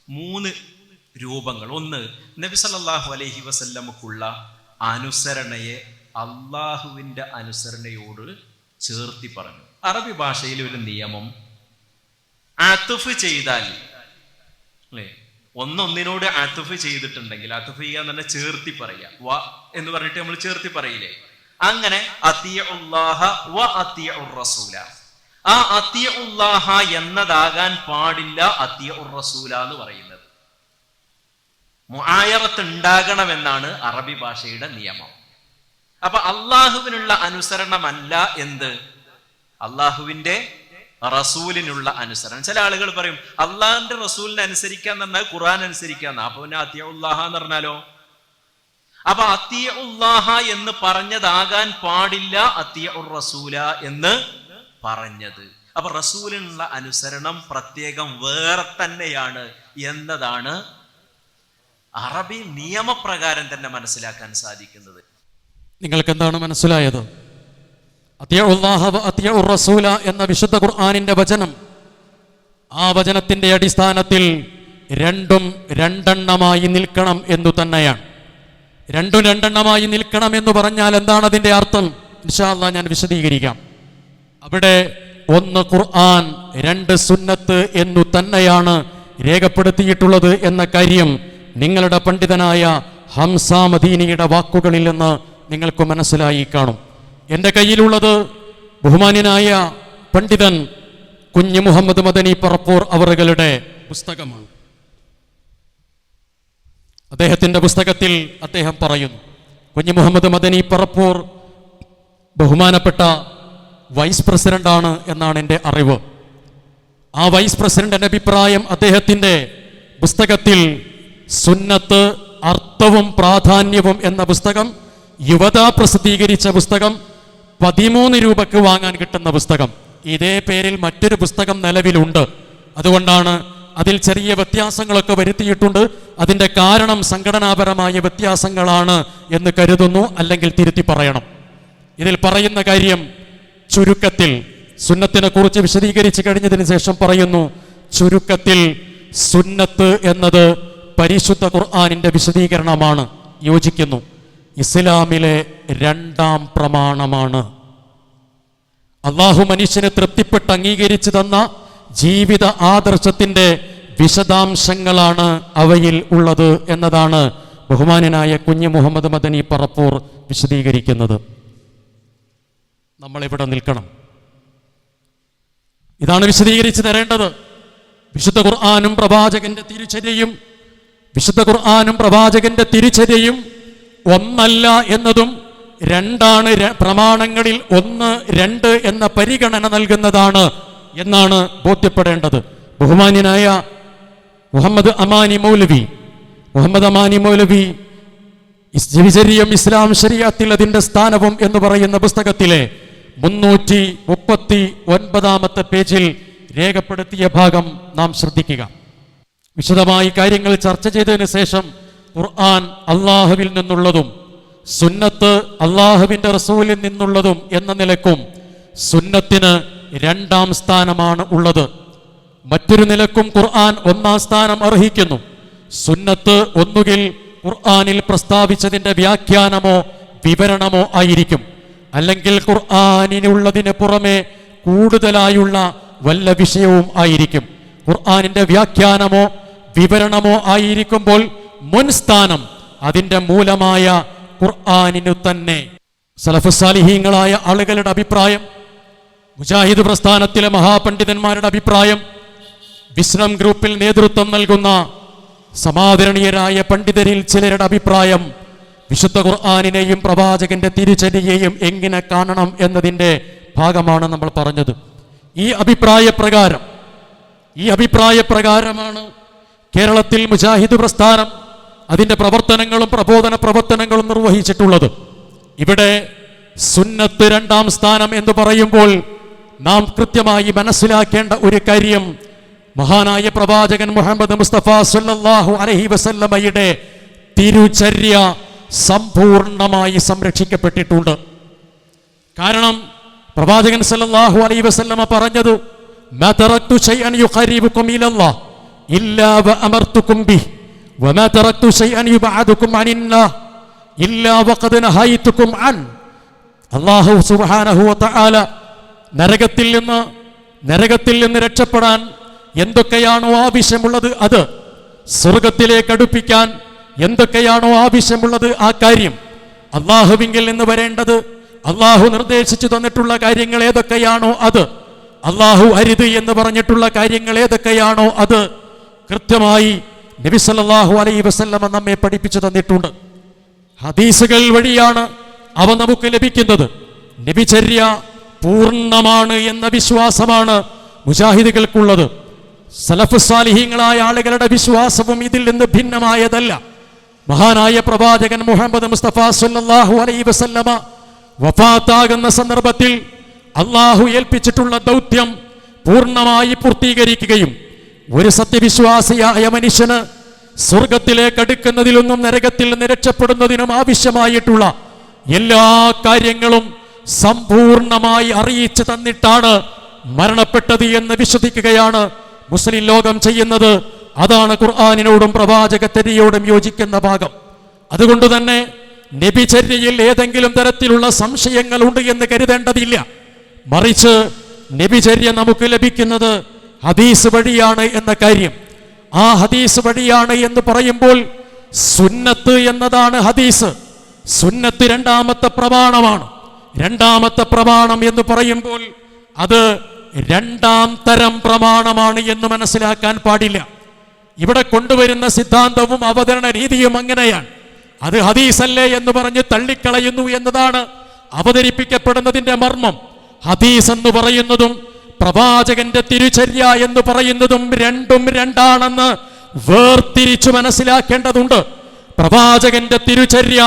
3 രൂപങ്ങൾ. 1, നബി സല്ലല്ലാഹു അലൈഹി വസല്ലമക്കുള്ള അനുസരണയെ അള്ളാഹുവിന്റെ അനുസരണയോട് ചേർത്തി പറഞ്ഞു. അറബി ഭാഷയിൽ ഒരു നിയമം, അത്ഫ് ചെയ്താൽ അല്ലേ, ഒന്നൊന്നിനോട് അത്ഫ് ചെയ്തിട്ടുണ്ടെങ്കിൽ, അത്ഫ് ചെയ്യാൻ തന്നെ ചേർത്തി പറയാ, വ എന്ന് പറഞ്ഞിട്ട് നമ്മൾ ചേർത്തി പറയില്ലേ, അങ്ങനെ അത്തിയുല്ലാഹ വ അത്തിയുർ റസൂല. ആ അത്തിയുല്ലാഹ എന്നതാകാൻ പാടില്ല അത്തിയുർ റസൂല എന്ന് പറയുന്നത്. മുആയറത്ത് ഉണ്ടാകണമെന്നാണ് അറബി ഭാഷയുടെ നിയമം. അപ്പൊ അള്ളാഹുവിനുള്ള അനുസരണമല്ല എന്ത്, അള്ളാഹുവിന്റെ റസൂലിനുള്ള അനുസരണം. ചില ആളുകൾ പറയും അള്ളാഹിന്റെ റസൂലിനെ അനുസരിക്കാന്ന് പറഞ്ഞാൽ ഖുർആൻ അനുസരിക്കാന്ന്. അപ്പൊ പിന്നെ അത്തിയുല്ലാഹ എന്ന് പറഞ്ഞാലോ, അപ്പൊ അത്തിയുല്ലാഹ എന്ന് പറഞ്ഞതാകാൻ പാടില്ല അത്തിയുർ റസൂല എന്ന് പറഞ്ഞത്. അപ്പൊ റസൂലിനുള്ള അനുസരണം പ്രത്യേകം വേറെ തന്നെയാണ് എന്നതാണ് അറബി നിയമപ്രകാരം തന്നെ മനസ്സിലാക്കാൻ സാധിക്കുന്നത്. നിങ്ങൾക്ക് എന്താണ് മനസ്സിലായത്? അത്തിയുല്ലാഹ വ അത്തിയുർ റസൂല എന്ന വിശുദ്ധ ഖുർആനിന്റെ വചനം, ആ വചനത്തിന്റെ അടിസ്ഥാനത്തിൽ രണ്ടും രണ്ടെണ്ണമായി നിൽക്കണം എന്നു തന്നെയാണ്. രണ്ടും രണ്ടെണ്ണമായി നിൽക്കണം എന്ന് പറഞ്ഞാൽ എന്താണ് അതിന്റെ അർത്ഥം? ഇൻഷാ അല്ലാഹ് ഞാൻ വിശദീകരിക്കാം. അവിടെ 1 ഖുർആൻ 2 സുന്നത്ത് എന്നു തന്നെയാണ് രേഖപ്പെടുത്തിയിട്ടുള്ളത് എന്ന കാര്യം നിങ്ങളുടെ പണ്ഡിതനായ ഹംസ മദീനിയുടെ വാക്കുകളിൽ നിന്ന് നിങ്ങൾക്ക് മനസ്സിലായി കാണും. എൻ്റെ കയ്യിലുള്ളത് ബഹുമാന്യനായ പണ്ഡിതൻ കുഞ്ഞു മുഹമ്മദ് മദനി പറപ്പൂർ അവറുകളുടെ പുസ്തകമാണ്. അദ്ദേഹത്തിന്റെ പുസ്തകത്തിൽ അദ്ദേഹം പറയുന്നു, കുഞ്ഞു മുഹമ്മദ് മദനി പറപ്പൂർ ബഹുമാനപ്പെട്ട വൈസ് പ്രസിഡന്റാണ് എന്നാണ് എൻ്റെ അറിവ്. ആ വൈസ് പ്രസിഡന്റിന്റെ അഭിപ്രായം അദ്ദേഹത്തിന്റെ പുസ്തകത്തിൽ സുന്നത്ത് അർത്ഥവും പ്രാധാന്യവും എന്ന പുസ്തകം, യുവത പ്രസിദ്ധീകരിച്ച പുസ്തകം, 13 രൂപക്ക് വാങ്ങാൻ കിട്ടുന്ന പുസ്തകം, ഇതേ പേരിൽ മറ്റൊരു പുസ്തകം നിലവിലുണ്ട്. അതുകൊണ്ടാണ് അതിൽ ചെറിയ വ്യത്യാസങ്ങളൊക്കെ വരുത്തിയിട്ടുണ്ട്. അതിൻ്റെ കാരണം സംഘടനാപരമായ വ്യത്യാസങ്ങളാണ് എന്ന് കരുതുന്നു, അല്ലെങ്കിൽ തിരുത്തി പറയണം. ഇതിൽ പറയുന്ന കാര്യം ചുരുക്കത്തിൽ സുന്നത്തിനെ കുറിച്ച് വിശദീകരിച്ച് കഴിഞ്ഞതിന് ശേഷം പറയുന്നു, ചുരുക്കത്തിൽ സുന്നത്ത് എന്നത് പരിശുദ്ധ ഖുർആനിന്റെ വിശദീകരണമാണ്. യോജിക്കുന്നു. ഇസ്ലാമിലെ 2ാം പ്രമാണമാണ്. അള്ളാഹു മനുഷ്യന് തൃപ്തിപ്പെട്ട് അംഗീകരിച്ചു തന്ന ജീവിത ആദർശത്തിന്റെ വിശദാംശങ്ങളാണ് അവയിൽ ഉള്ളത് എന്നതാണ് ബഹുമാന്യനായ കുഞ്ഞു മുഹമ്മദ് മദനി പറപ്പൂർ വിശദീകരിക്കുന്നത്. നമ്മളിവിടെ നിൽക്കണം. ഇതാണ് വിശദീകരിച്ചു തരേണ്ടത്. വിശുദ്ധ ഖുർആനും പ്രവാചകന്റെ തിരുചര്യയും, വിശുദ്ധ ഖുർആനും പ്രവാചകന്റെ തിരുചര്യയും ഒന്നല്ല എന്നതും 2ആണ്. പ്രമാണങ്ങളിൽ 1, 2 എന്ന പരിഗണന നൽകുന്നതാണ് എന്നാണ് ബോധ്യപ്പെടേണ്ടത്. ബഹുമാന്യനായ മുഹമ്മദ് അമാനി മൗലവി തിരുചര്യം ഇസ്ലാം ശരീഅത്തിൽ അതിന്റെ സ്ഥാനവും എന്ന് പറയുന്ന പുസ്തകത്തിലെ 339 പേജിൽ രേഖപ്പെടുത്തിയ ഭാഗം നാം ശ്രദ്ധിക്കുക. വിശദമായി കാര്യങ്ങൾ ചർച്ച ചെയ്തതിനു ശേഷം ഖുർആൻ അള്ളാഹുവിൽ നിന്നുള്ളതും സുന്നത്ത് അള്ളാഹുവിന്റെ റസൂലിൽ നിന്നുള്ളതും എന്ന നിലക്കും സുന്നത്തിന് 2ാം സ്ഥാനമാണ് ഉള്ളത്. മറ്റൊരു നിലക്കും ഖുർആൻ 1ാം സ്ഥാനം അർഹിക്കുന്നു. സുന്നത്ത് ഒന്നുകിൽ ഖുർആനിൽ പ്രസ്താവിച്ചതിന്റെ വ്യാഖ്യാനമോ വിവരണമോ ആയിരിക്കും, അല്ലെങ്കിൽ ഖുർആനിനുള്ളതിന് പുറമെ കൂടുതലായുള്ള വല്ല വിഷയവും ആയിരിക്കും. ഖുർആനിന്റെ വ്യാഖ്യാനമോ വിവരണമോ ആയിരിക്കുമ്പോൾ മുൻസ്ഥാനം അതിന്റെ മൂലമായ ഖുർആനിനു തന്നെ. സലഫുസാലിഹീങ്ങളായ ആളുകളുടെ അഭിപ്രായം, മുജാഹിദ് പ്രസ്ഥാനത്തിലെ മഹാപണ്ഡിതന്മാരുടെ അഭിപ്രായം, വിസ്ഡം ഗ്രൂപ്പിൽ നേതൃത്വം നൽകുന്ന സമാദരണീയരായ പണ്ഡിതരിൽ ചിലരുടെ അഭിപ്രായം, വിശുദ്ധ ഖുർആനിനെയും പ്രവാചകന്റെ തിരുചര്യയെയും എങ്ങനെ കാണണം എന്നതിൻ്റെ ഭാഗമാണ് നമ്മൾ പറഞ്ഞത്. ഈ അഭിപ്രായപ്രകാരമാണ് കേരളത്തിൽ മുജാഹിദ് പ്രസ്ഥാനം അതിൻ്റെ പ്രവർത്തനങ്ങളും പ്രബോധന പ്രവർത്തനങ്ങളും നിർവഹിച്ചിട്ടുള്ളത്. ഇവിടെ സുന്നത്ത് രണ്ടാം സ്ഥാനം എന്ന് പറയുമ്പോൾ നാം കൃത്യമായി മനസ്സിലാക്കേണ്ട ഒരു കാര്യം, മഹാനായ പ്രവാചകൻ മുഹമ്മദ് മുസ്തഫ സല്ലല്ലാഹു അലൈഹി വസല്ലമയുടെ തിരുചര്യ സമ്പൂർണമായി സംരക്ഷിക്കപ്പെട്ടിട്ടുണ്ട്. കാരണം പ്രവാചകൻ സല്ലല്ലാഹു അലൈഹി വസല്ലമ പറഞ്ഞത്, മാ തറക്തു ശൈഅൻ യുഖരിബുകും ഇലല്ലാഹ് ഇല്ലാ വഅമർതുകും ബിഹി വമാ തറക്തു ശൈഅൻ യുബഅദുകും അനില്ലാഹ് ഇല്ലാ വഖദ് നഹൈതുകും അൻ. അല്ലാഹു സുബ്ഹാനഹു വ തആല നരകത്തിൽ നിന്ന് രക്ഷപ്പെടാൻ എന്തൊക്കെയാണോ ആവശ്യമുള്ളത്, അത് സ്വർഗത്തിലേക്ക് അടുപ്പിക്കാൻ എന്തൊക്കെയാണോ ആവശ്യമുള്ളത്, ആ കാര്യം അള്ളാഹുവിങ്കിൽ നിന്ന് വരേണ്ടത്, അള്ളാഹു നിർദ്ദേശിച്ചു തന്നിട്ടുള്ള കാര്യങ്ങൾ ഏതൊക്കെയാണോ അത്, അള്ളാഹു അരുത് എന്ന് പറഞ്ഞിട്ടുള്ള കാര്യങ്ങൾ ഏതൊക്കെയാണോ അത് കൃത്യമായി നബി സല്ലല്ലാഹു അലൈഹി വസല്ലമ നമ്മെ പഠിപ്പിച്ചു തന്നിട്ടുണ്ട്. ഹദീസുകൾ വഴിയാണ് അവ നമുക്ക് ലഭിക്കുന്നത്. നബിചര്യ പൂർണ്ണമാണ് എന്ന വിശ്വാസമാണ് മുജാഹിദുകൾക്കുള്ളത്. സലഫ് സാലിഹീങ്ങളായ ആളുകളുടെ വിശ്വാസവും ഇതിൽ നിന്ന് ഭിന്നമായതല്ല. മഹാനായ പ്രവാചകൻ മുഹമ്മദ് മുസ്തഫ സല്ലല്ലാഹു അലൈഹി വസല്ലമ വഫാത്താകുന്ന സന്ദർഭത്തിൽ അള്ളാഹു ഏൽപ്പിച്ചിട്ടുള്ള ദൗത്യം പൂർണ്ണമായി പൂർത്തീകരിക്കുകയും ഒരു സത്യവിശ്വാസിയായ മനുഷ്യന് സ്വർഗത്തിലേക്ക് അടുക്കുന്നതിലൊന്നും നരകത്തിൽ നിന്ന് രക്ഷപ്പെടുന്നതിനും ആവശ്യമായിട്ടുള്ള എല്ലാ കാര്യങ്ങളും സമ്പൂർണമായി അറിയിച്ചു തന്നിട്ടാണ് മരണപ്പെട്ടത് എന്ന് വിശ്വസിക്കുകയാണ് മുസ്ലിം ലോകം ചെയ്യുന്നത്. അതാണ് ഖുർആനിനോടും പ്രവാചകചര്യയോടും യോജിക്കുന്ന ഭാഗം. അതുകൊണ്ട് തന്നെ നബിചര്യയിൽ ഏതെങ്കിലും തരത്തിലുള്ള സംശയങ്ങൾ ഉണ്ട് എന്ന് കരുതേണ്ടതില്ല. മറിച്ച് നബിചര്യ നമുക്ക് ലഭിക്കുന്നത് ഹദീസ് വഴിയാണ് എന്ന കാര്യം. ആ ഹദീസ് വഴിയാണ് എന്ന് പറയുമ്പോൾ സുന്നത്ത് എന്നതാണ് ഹദീസ്. സുന്നത്ത് രണ്ടാമത്തെ പ്രമാണമാണ്. രണ്ടാമത്തെ പ്രമാണം എന്ന് പറയുമ്പോൾ അത് രണ്ടാം തരം പ്രമാണമാണ് എന്ന് മനസ്സിലാക്കാൻ പാടില്ല. ഇവിടെ കൊണ്ടുവരുന്ന സിദ്ധാന്തവും അവതരണ രീതിയും അങ്ങനെയാണ്. അത് ഹദീസല്ലേ എന്ന് പറഞ്ഞ് തള്ളിക്കളയുന്നു എന്നതാണ് അവതരിപ്പിക്കപ്പെടുന്നതിന്റെ മർമ്മം. ഹദീസ് എന്ന് പറയുന്നതും പ്രവാചകന്റെ തിരുചര്യ എന്ന് പറയുന്നതും രണ്ടും രണ്ടാണെന്ന് വേർതിരിച്ചു മനസ്സിലാക്കേണ്ടതുണ്ട്. പ്രവാചകന്റെ തിരുചര്യ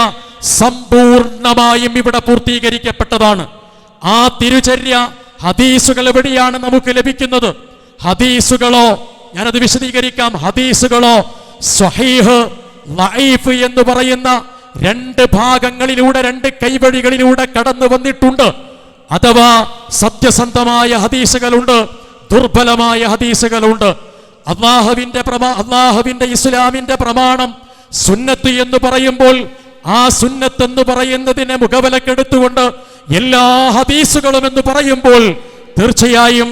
സമ്പൂർണമായും ഇവിടെ പൂർത്തീകരിക്കപ്പെട്ടതാണ്. ആ തിരുചര്യ ഹദീസുകൾ എവിടെയാണ് നമുക്ക് ലഭിക്കുന്നത്? ഹദീസുകളോ, ഞാനത് വിശദീകരിക്കാം, ഹദീസുകളോ സ്വഹീഹ് ലഈഫ് എന്ന് പറയുന്ന രണ്ട് ഭാഗങ്ങളിലൂടെ, രണ്ട് കൈവഴികളിലൂടെ കടന്നു വന്നിട്ടുണ്ട്. അഥവാ സത്യസന്ധമായ ഹദീസുകളുണ്ട്, ദുർബലമായ ഹദീസുകളുണ്ട്. അള്ളാഹുവിന്റെ ഇസ്ലാമിന്റെ പ്രമാണം സുന്നത്ത് എന്ന് പറയുമ്പോൾ ആ സുന്നത്ത് എന്ന് പറയുന്നതിനെ മുഖവിലക്കെടുത്തുകൊണ്ട് എല്ലാ ഹദീസുകളും എന്ന് പറയുമ്പോൾ തീർച്ചയായും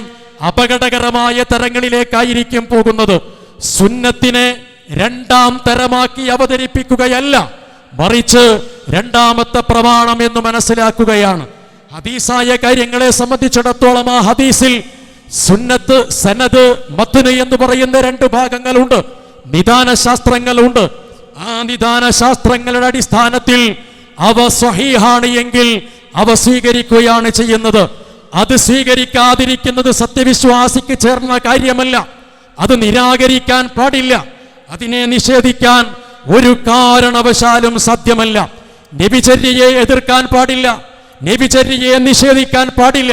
അപകടകരമായ തരങ്ങളിലേക്കായിരിക്കും പോകുന്നത്. സുന്നത്തിനെ രണ്ടാം തരമാക്കി അവതരിപ്പിക്കുകയല്ല, മറിച്ച് രണ്ടാമത്തെ പ്രമാണം എന്ന് മനസ്സിലാക്കുകയാണ്. ഹദീസായ കാര്യങ്ങളെ സംബന്ധിച്ചിടത്തോളം ആ ഹദീസിൽ സുന്നത്ത്, സനദ്, മത്ന് എന്ന് പറയുന്ന രണ്ട് ഭാഗങ്ങളുണ്ട്, നിദാന ശാസ്ത്രങ്ങളുണ്ട്. ആ നിദാന ശാസ്ത്രങ്ങളുടെ അടിസ്ഥാനത്തിൽ അവ സ്വഹീഹാണ് എങ്കിൽ അവ സ്വീകരിക്കുകയാണ് ചെയ്യുന്നത്. അത് സ്വീകരിക്കാതിരിക്കുന്നത് സത്യവിശ്വാസിക്ക് ചേർന്ന കാര്യമല്ല. അത് നിരാകരിക്കാൻ പാടില്ല, അതിനെ നിഷേധിക്കാൻ ഒരു കാരണവശാലും സാധ്യമല്ല. നബിചര്യയെ എതിർക്കാൻ പാടില്ല, നബിചര്യയെ നിഷേധിക്കാൻ പാടില്ല.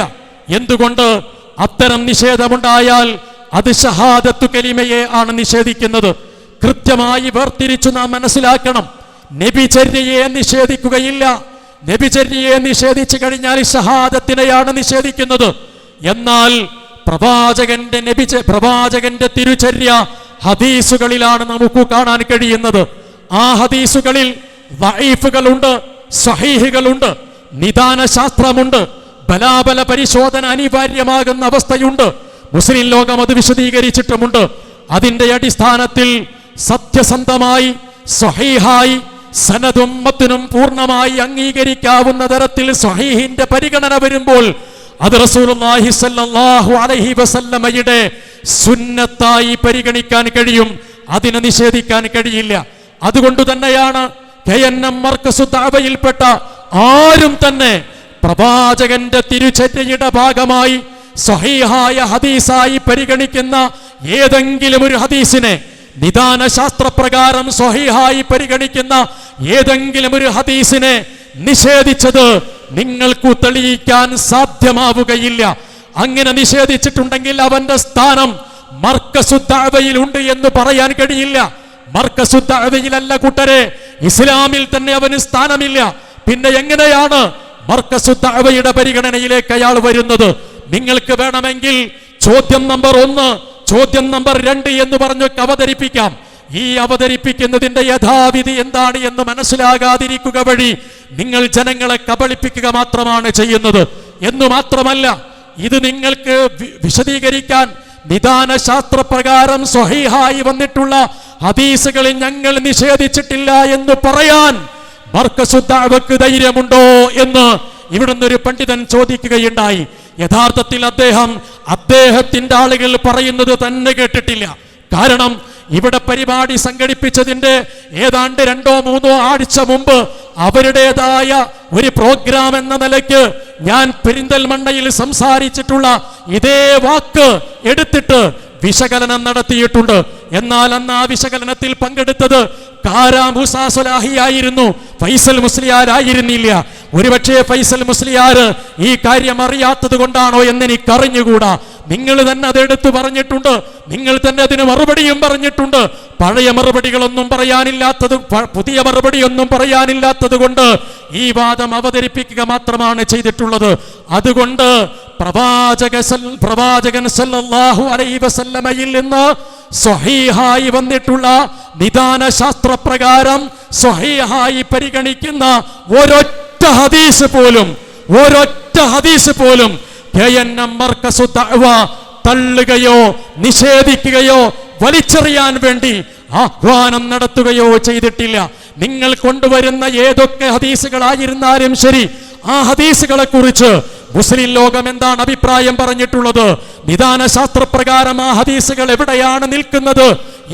എന്തുകൊണ്ട്? അത്തരം നിഷേധമുണ്ടായാൽ അത് ഷഹാദത്തു കലിമയെ ആണ് നിഷേധിക്കുന്നത്. കൃത്യമായി വേർതിരിച്ചു നാം മനസ്സിലാക്കണം. നബിചര്യയെ നിഷേധിക്കുകയില്ല. നബിചര്യയെ നിഷേധിച്ചു കഴിഞ്ഞാൽ ഷഹാദത്തിനെയാണ് നിഷേധിക്കുന്നത്. എന്നാൽ പ്രവാചകന്റെ തിരുചര്യ ഹദീസുകളിലാണ് നമുക്ക് കാണാൻ കഴിയുന്നത്. ആ ഹദീസുകളിൽ ദഈഫുകളുണ്ട്, സ്വഹീഹുകളുണ്ട്, നിദാന ശാസ്ത്രമുണ്ട്, ബലാബല പരിശോധന അനിവാര്യമാകുന്ന അവസ്ഥയുണ്ട്. മുസ്ലിം ലോകം അത് വിശദീകരിച്ചിട്ടുമുണ്ട്. അതിന്റെ അടിസ്ഥാനത്തിൽ സത്യസന്ധമായി സ്വഹീഹായി സനദും മത്നും പൂർണ്ണമായി അംഗീകരിക്കാവുന്ന തരത്തിൽ സ്വഹീഹിന്റെ പരിഗണന വരുമ്പോൾ അത് റസൂലുള്ളാഹി സ്വല്ലല്ലാഹു അലൈഹി വസല്ലമയുടെ സുന്നത്തായി പരിഗണിക്കാൻ കഴിയും, അതിനെ നിഷേധിക്കാൻ കഴിയില്ല. അതുകൊണ്ട് തന്നെയാണ് KNM മർക്കസു ദഅവയിൽപ്പെട്ട ആരും തന്നെ പ്രവാചകന്റെ തിരുചര്യയുടെ ഭാഗമായി സ്വഹീഹായ ഹദീസായി പരിഗണിക്കുന്ന ഏതെങ്കിലും ഒരു ഹദീസിനെ നിദാന ശാസ്ത്രപ്രകാരം സ്വഹീഹായി പരിഗണിക്കുന്ന ഏതെങ്കിലും ഒരു ഹദീസിനെ നിഷേധിച്ചത് നിങ്ങൾക്ക് തെളിയിക്കാൻ സാധ്യമാവുകയില്ല. അങ്ങനെ നിഷേധിച്ചിട്ടുണ്ടെങ്കിൽ അവന്റെ സ്ഥാനം മർക്കസുദ്ദഅവയിൽ ഉണ്ട് എന്ന് പറയാൻ കഴിയില്ല. മർക്കസുദ്ദഅവയിലല്ല കൂട്ടരെ, ഇസ്ലാമിൽ തന്നെ അവന് സ്ഥാനമില്ല. പിന്നെ എങ്ങനെയാണ് മർക്കസുദ്ദഅവയുടെ പരിഗണനയിലേക്ക് അയാൾ വരുന്നത്? നിങ്ങൾക്ക് വേണമെങ്കിൽ ചോദ്യം നമ്പർ 1, ചോദ്യം നമ്പർ 2 എന്ന് പറഞ്ഞൊക്കെ അവതരിപ്പിക്കാം. ഈ അവതരിപ്പിക്കുന്നതിന്റെ യഥാവിധി എന്താണ് എന്ന് മനസ്സിലാകാതിരിക്കുക വഴി നിങ്ങൾ ജനങ്ങളെ കബളിപ്പിക്കുക മാത്രമാണ് ചെയ്യുന്നത്. എന്നു മാത്രമല്ല, ഇത് നിങ്ങൾക്ക് വിശദീകരിക്കാൻ നിദാന ശാസ്ത്രപ്രകാരം സ്വഹീഹായി വന്നിട്ടുള്ള ഹദീസുകളിൽ ഞങ്ങൾ നിഷേധിച്ചിട്ടില്ല എന്ന് പറയാൻ മർക്കസുദ്ദഅവക്ക് ധൈര്യമുണ്ടോ എന്ന് ഇവിടുന്ന് ഒരു പണ്ഡിതൻ ചോദിക്കുകയുണ്ടായി. യഥാർത്ഥത്തിൽ അദ്ദേഹത്തിന്റെ ആളുകൾ പറയുന്നത് തന്നെ കേട്ടിട്ടില്ല. കാരണം ഇവിടെ പരിപാടി സംഘടിപ്പിച്ചതിന്റെ ഏതാണ്ട് 2-3 ആഴ്ച മുമ്പ് അവരുടേതായ ഒരു പ്രോഗ്രാം എന്ന നിലയ്ക്ക് ഞാൻ പെരിന്തൽമണ്ണയിൽ സംസാരിച്ചിട്ടുള്ള ഇതേ വാക്ക് എടുത്തിട്ട് വിശകലനം നടത്തിയിട്ടുണ്ട്. എന്നാൽ അന്ന് ആ വിശകലനത്തിൽ പങ്കെടുത്തത് കാരാമൂസ സ്വലാഹിയായിരുന്നു, ഫൈസൽ മുസ്ലിയാരായിരുന്നില്ല. ഒരുപക്ഷെ ഫൈസൽ മുസ്ലിയാർ ഈ കാര്യം അറിയാത്തത് കൊണ്ടാണോ എന്നെനിക്കറിഞ്ഞുകൂടാ. നിങ്ങൾ തന്നെ അതെടുത്ത് പറഞ്ഞിട്ടുണ്ട്, നിങ്ങൾ തന്നെ അതിന് മറുപടിയും പറഞ്ഞിട്ടുണ്ട്. പഴയ മറുപടികളൊന്നും പറയാനില്ലാത്തത്, പുതിയ മറുപടിയൊന്നും പറയാനില്ലാത്തത് കൊണ്ട് ഈ വാദം അവതരിപ്പിക്കുക മാത്രമാണ് ചെയ്തിട്ടുള്ളത്. അതുകൊണ്ട് പ്രവാചകൻ സല്ലല്ലാഹു അലൈഹി വസല്ലമയിൽ നിന്ന് സ്വഹീഹായി വന്നിട്ടുള്ള നിദാന ശാസ്ത്രപ്രകാരം സ്വഹീഹായി പരിഗണിക്കുന്ന ഒരൊറ്റ ഹദീസ് പോലും KNM മർക്കസുദ്ദഅവ തള്ളുകയോ നിഷേധിക്കുകയോ വലിച്ചെറിയാൻ വേണ്ടി ആഹ്വാനം നടത്തുകയോ ചെയ്തിട്ടില്ല. നിങ്ങൾ കൊണ്ടുവരുന്ന ഏതൊക്കെ ഹദീസുകളായിരുന്നാലും ശരി, ആ ഹദീസുകളെ കുറിച്ച് മുസ്ലിം ലോകം എന്താണ് അഭിപ്രായം പറഞ്ഞിട്ടുള്ളത്, നിദാന ശാസ്ത്രപ്രകാരം ആ ഹദീസുകൾ എവിടെയാണ് നിൽക്കുന്നത്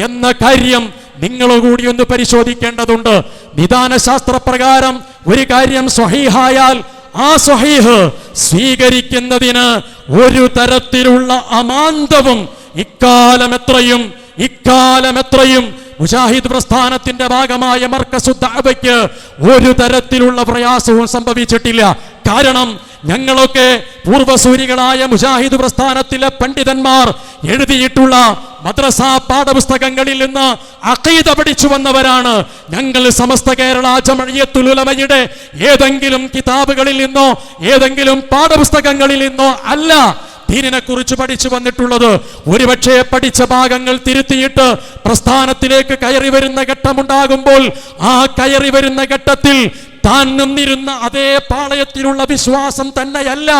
എന്ന കാര്യം നിങ്ങളുകൂടി ഒന്ന് പരിശോധിക്കേണ്ടതുണ്ട്. നിദാന ശാസ്ത്രപ്രകാരം ഒരു കാര്യം സ്വഹീഹായാൽ ആ സ്വഹീഹ് സ്വീകരിക്കുന്നതിന് ഒരു തരത്തിലുള്ള അമാന്തവും ഇക്കാലം എത്രയും മുജാഹിദ് പ്രസ്ഥാനത്തിന്റെ ഭാഗമായ മർക്കസുദ്ദഅവയ്ക്ക് ഒരു തരത്തിലുള്ള പ്രയാസവും സംഭവിച്ചിട്ടില്ല. കാരണം ഞങ്ങളൊക്കെ പൂർവസൂരികളായ മുജാഹിദ് പ്രസ്ഥാനത്തിലെ പണ്ഡിതന്മാർ എഴുതിയിട്ടുള്ള മദ്രസ പാഠപുസ്തകങ്ങളിൽ നിന്ന് അഖീദ പഠിച്ചു വന്നവരാണ്. ഞങ്ങൾ സമസ്ത കേരള ജംഇയ്യത്തുൽ ഉലമയുടെ ഏതെങ്കിലും കിതാബുകളിൽ നിന്നോ ഏതെങ്കിലും പാഠപുസ്തകങ്ങളിൽ നിന്നോ അല്ല ദീനിനെ കുറിച്ച് പഠിച്ചു വന്നിട്ടുള്ളത്. ഒരുപക്ഷെ പഠിച്ച ഭാഗങ്ങൾ തിരുത്തിയിട്ട് പ്രസ്ഥാനത്തിലേക്ക് കയറി വരുന്ന ഘട്ടമുണ്ടാകുമ്പോൾ ആ കയറി വരുന്ന ഘട്ടത്തിൽ താൻ നിന്നിരുന്ന അതേ പാളയത്തിലുള്ള വിശ്വാസം തന്നെയല്ല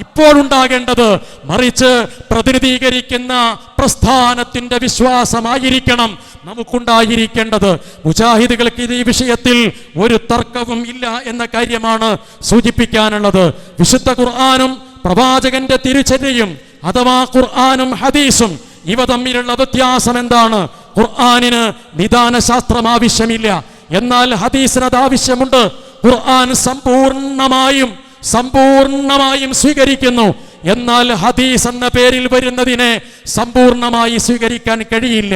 ഇപ്പോൾ ഉണ്ടാകേണ്ടത്, മറിച്ച് പ്രതിനിധീകരിക്കുന്ന പ്രസ്ഥാനത്തിന്റെ വിശ്വാസമായിരിക്കണം നമുക്കുണ്ടായിരിക്കേണ്ടത്. മുജാഹിദുകൾക്ക് ഈ വിഷയത്തിൽ ഒരു തർക്കവും ഇല്ല എന്ന കാര്യമാണ് സൂചിപ്പിക്കാനുള്ളത്. വിശുദ്ധ ഖുർആനും പ്രവാചകന്റെ തിരുചര്യയും അഥവാ ഖുർആനും ഹദീസും ഇവ തമ്മിലുള്ള വ്യത്യാസം എന്താണ്? ഖുർആനിന് നിദാന ശാസ്ത്രം ആവശ്യമില്ല, എന്നാൽ ഹദീസിന് അത് ആവശ്യമുണ്ട്. ഖുർആൻ സമ്പൂർണമായും സ്വീകരിക്കുന്നു, എന്നാൽ ഹദീസ് എന്ന പേരിൽ വരുന്നതിനെ സമ്പൂർണമായി സ്വീകരിക്കാൻ കഴിയില്ല.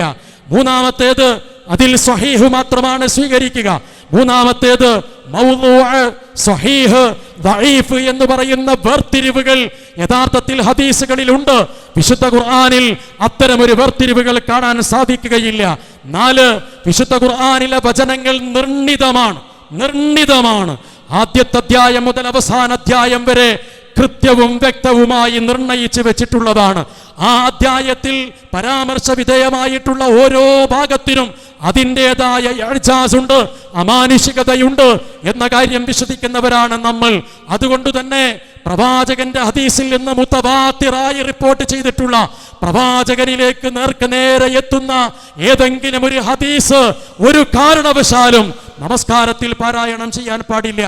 മൂന്നാമത്തേത് അതിൽ സ്വഹീഹ് മാത്രമാണ് സ്വീകരിക്കുക. മൂന്നാമത്തേത് മൗദൂഅ്, സ്വഹീഹ്, ദഈഫ് എന്ന് പറയുന്ന വേർതിരിവുകൾ യഥാർത്ഥത്തിൽ ഹദീസുകളിലുണ്ട്. വിശുദ്ധ ഖുർആനിൽ അത്തരമൊരു വേർതിരിവുകൾ കാണാൻ സാധിക്കുകയില്ല. 4, വിശുദ്ധ ഖുർആനിലെ വചനങ്ങൾ നിർണിതമാണ്. ആദ്യത്തെ അധ്യായം മുതൽ അവസാന അധ്യായം വരെ കൃത്യവും വ്യക്തവുമായി നിർണയിച്ച് വെച്ചിട്ടുള്ളതാണ്. ആ അധ്യായത്തിൽ പരാമർശ വിധേയമായിട്ടുള്ള ഓരോ ഭാഗത്തിനും അതിൻ്റെതായ ഇഅ്ജാസുണ്ട്, അമാനുഷികതയുണ്ട് എന്ന കാര്യം വിശദിക്കുന്നവരാണ് നമ്മൾ. അതുകൊണ്ട് തന്നെ പ്രവാചകന്റെ ഹദീസിൽ നിന്ന് മുതവാത്തിറായി റിപ്പോർട്ട് ചെയ്തിട്ടുള്ള പ്രവാചകനിലേക്ക് നേരെ എത്തുന്ന ഏതെങ്കിലും ഒരു ഹദീസ് ഒരു കാരണവശാലും നമസ്കാരത്തിൽ പാരായണം ചെയ്യാൻ പാടില്ല.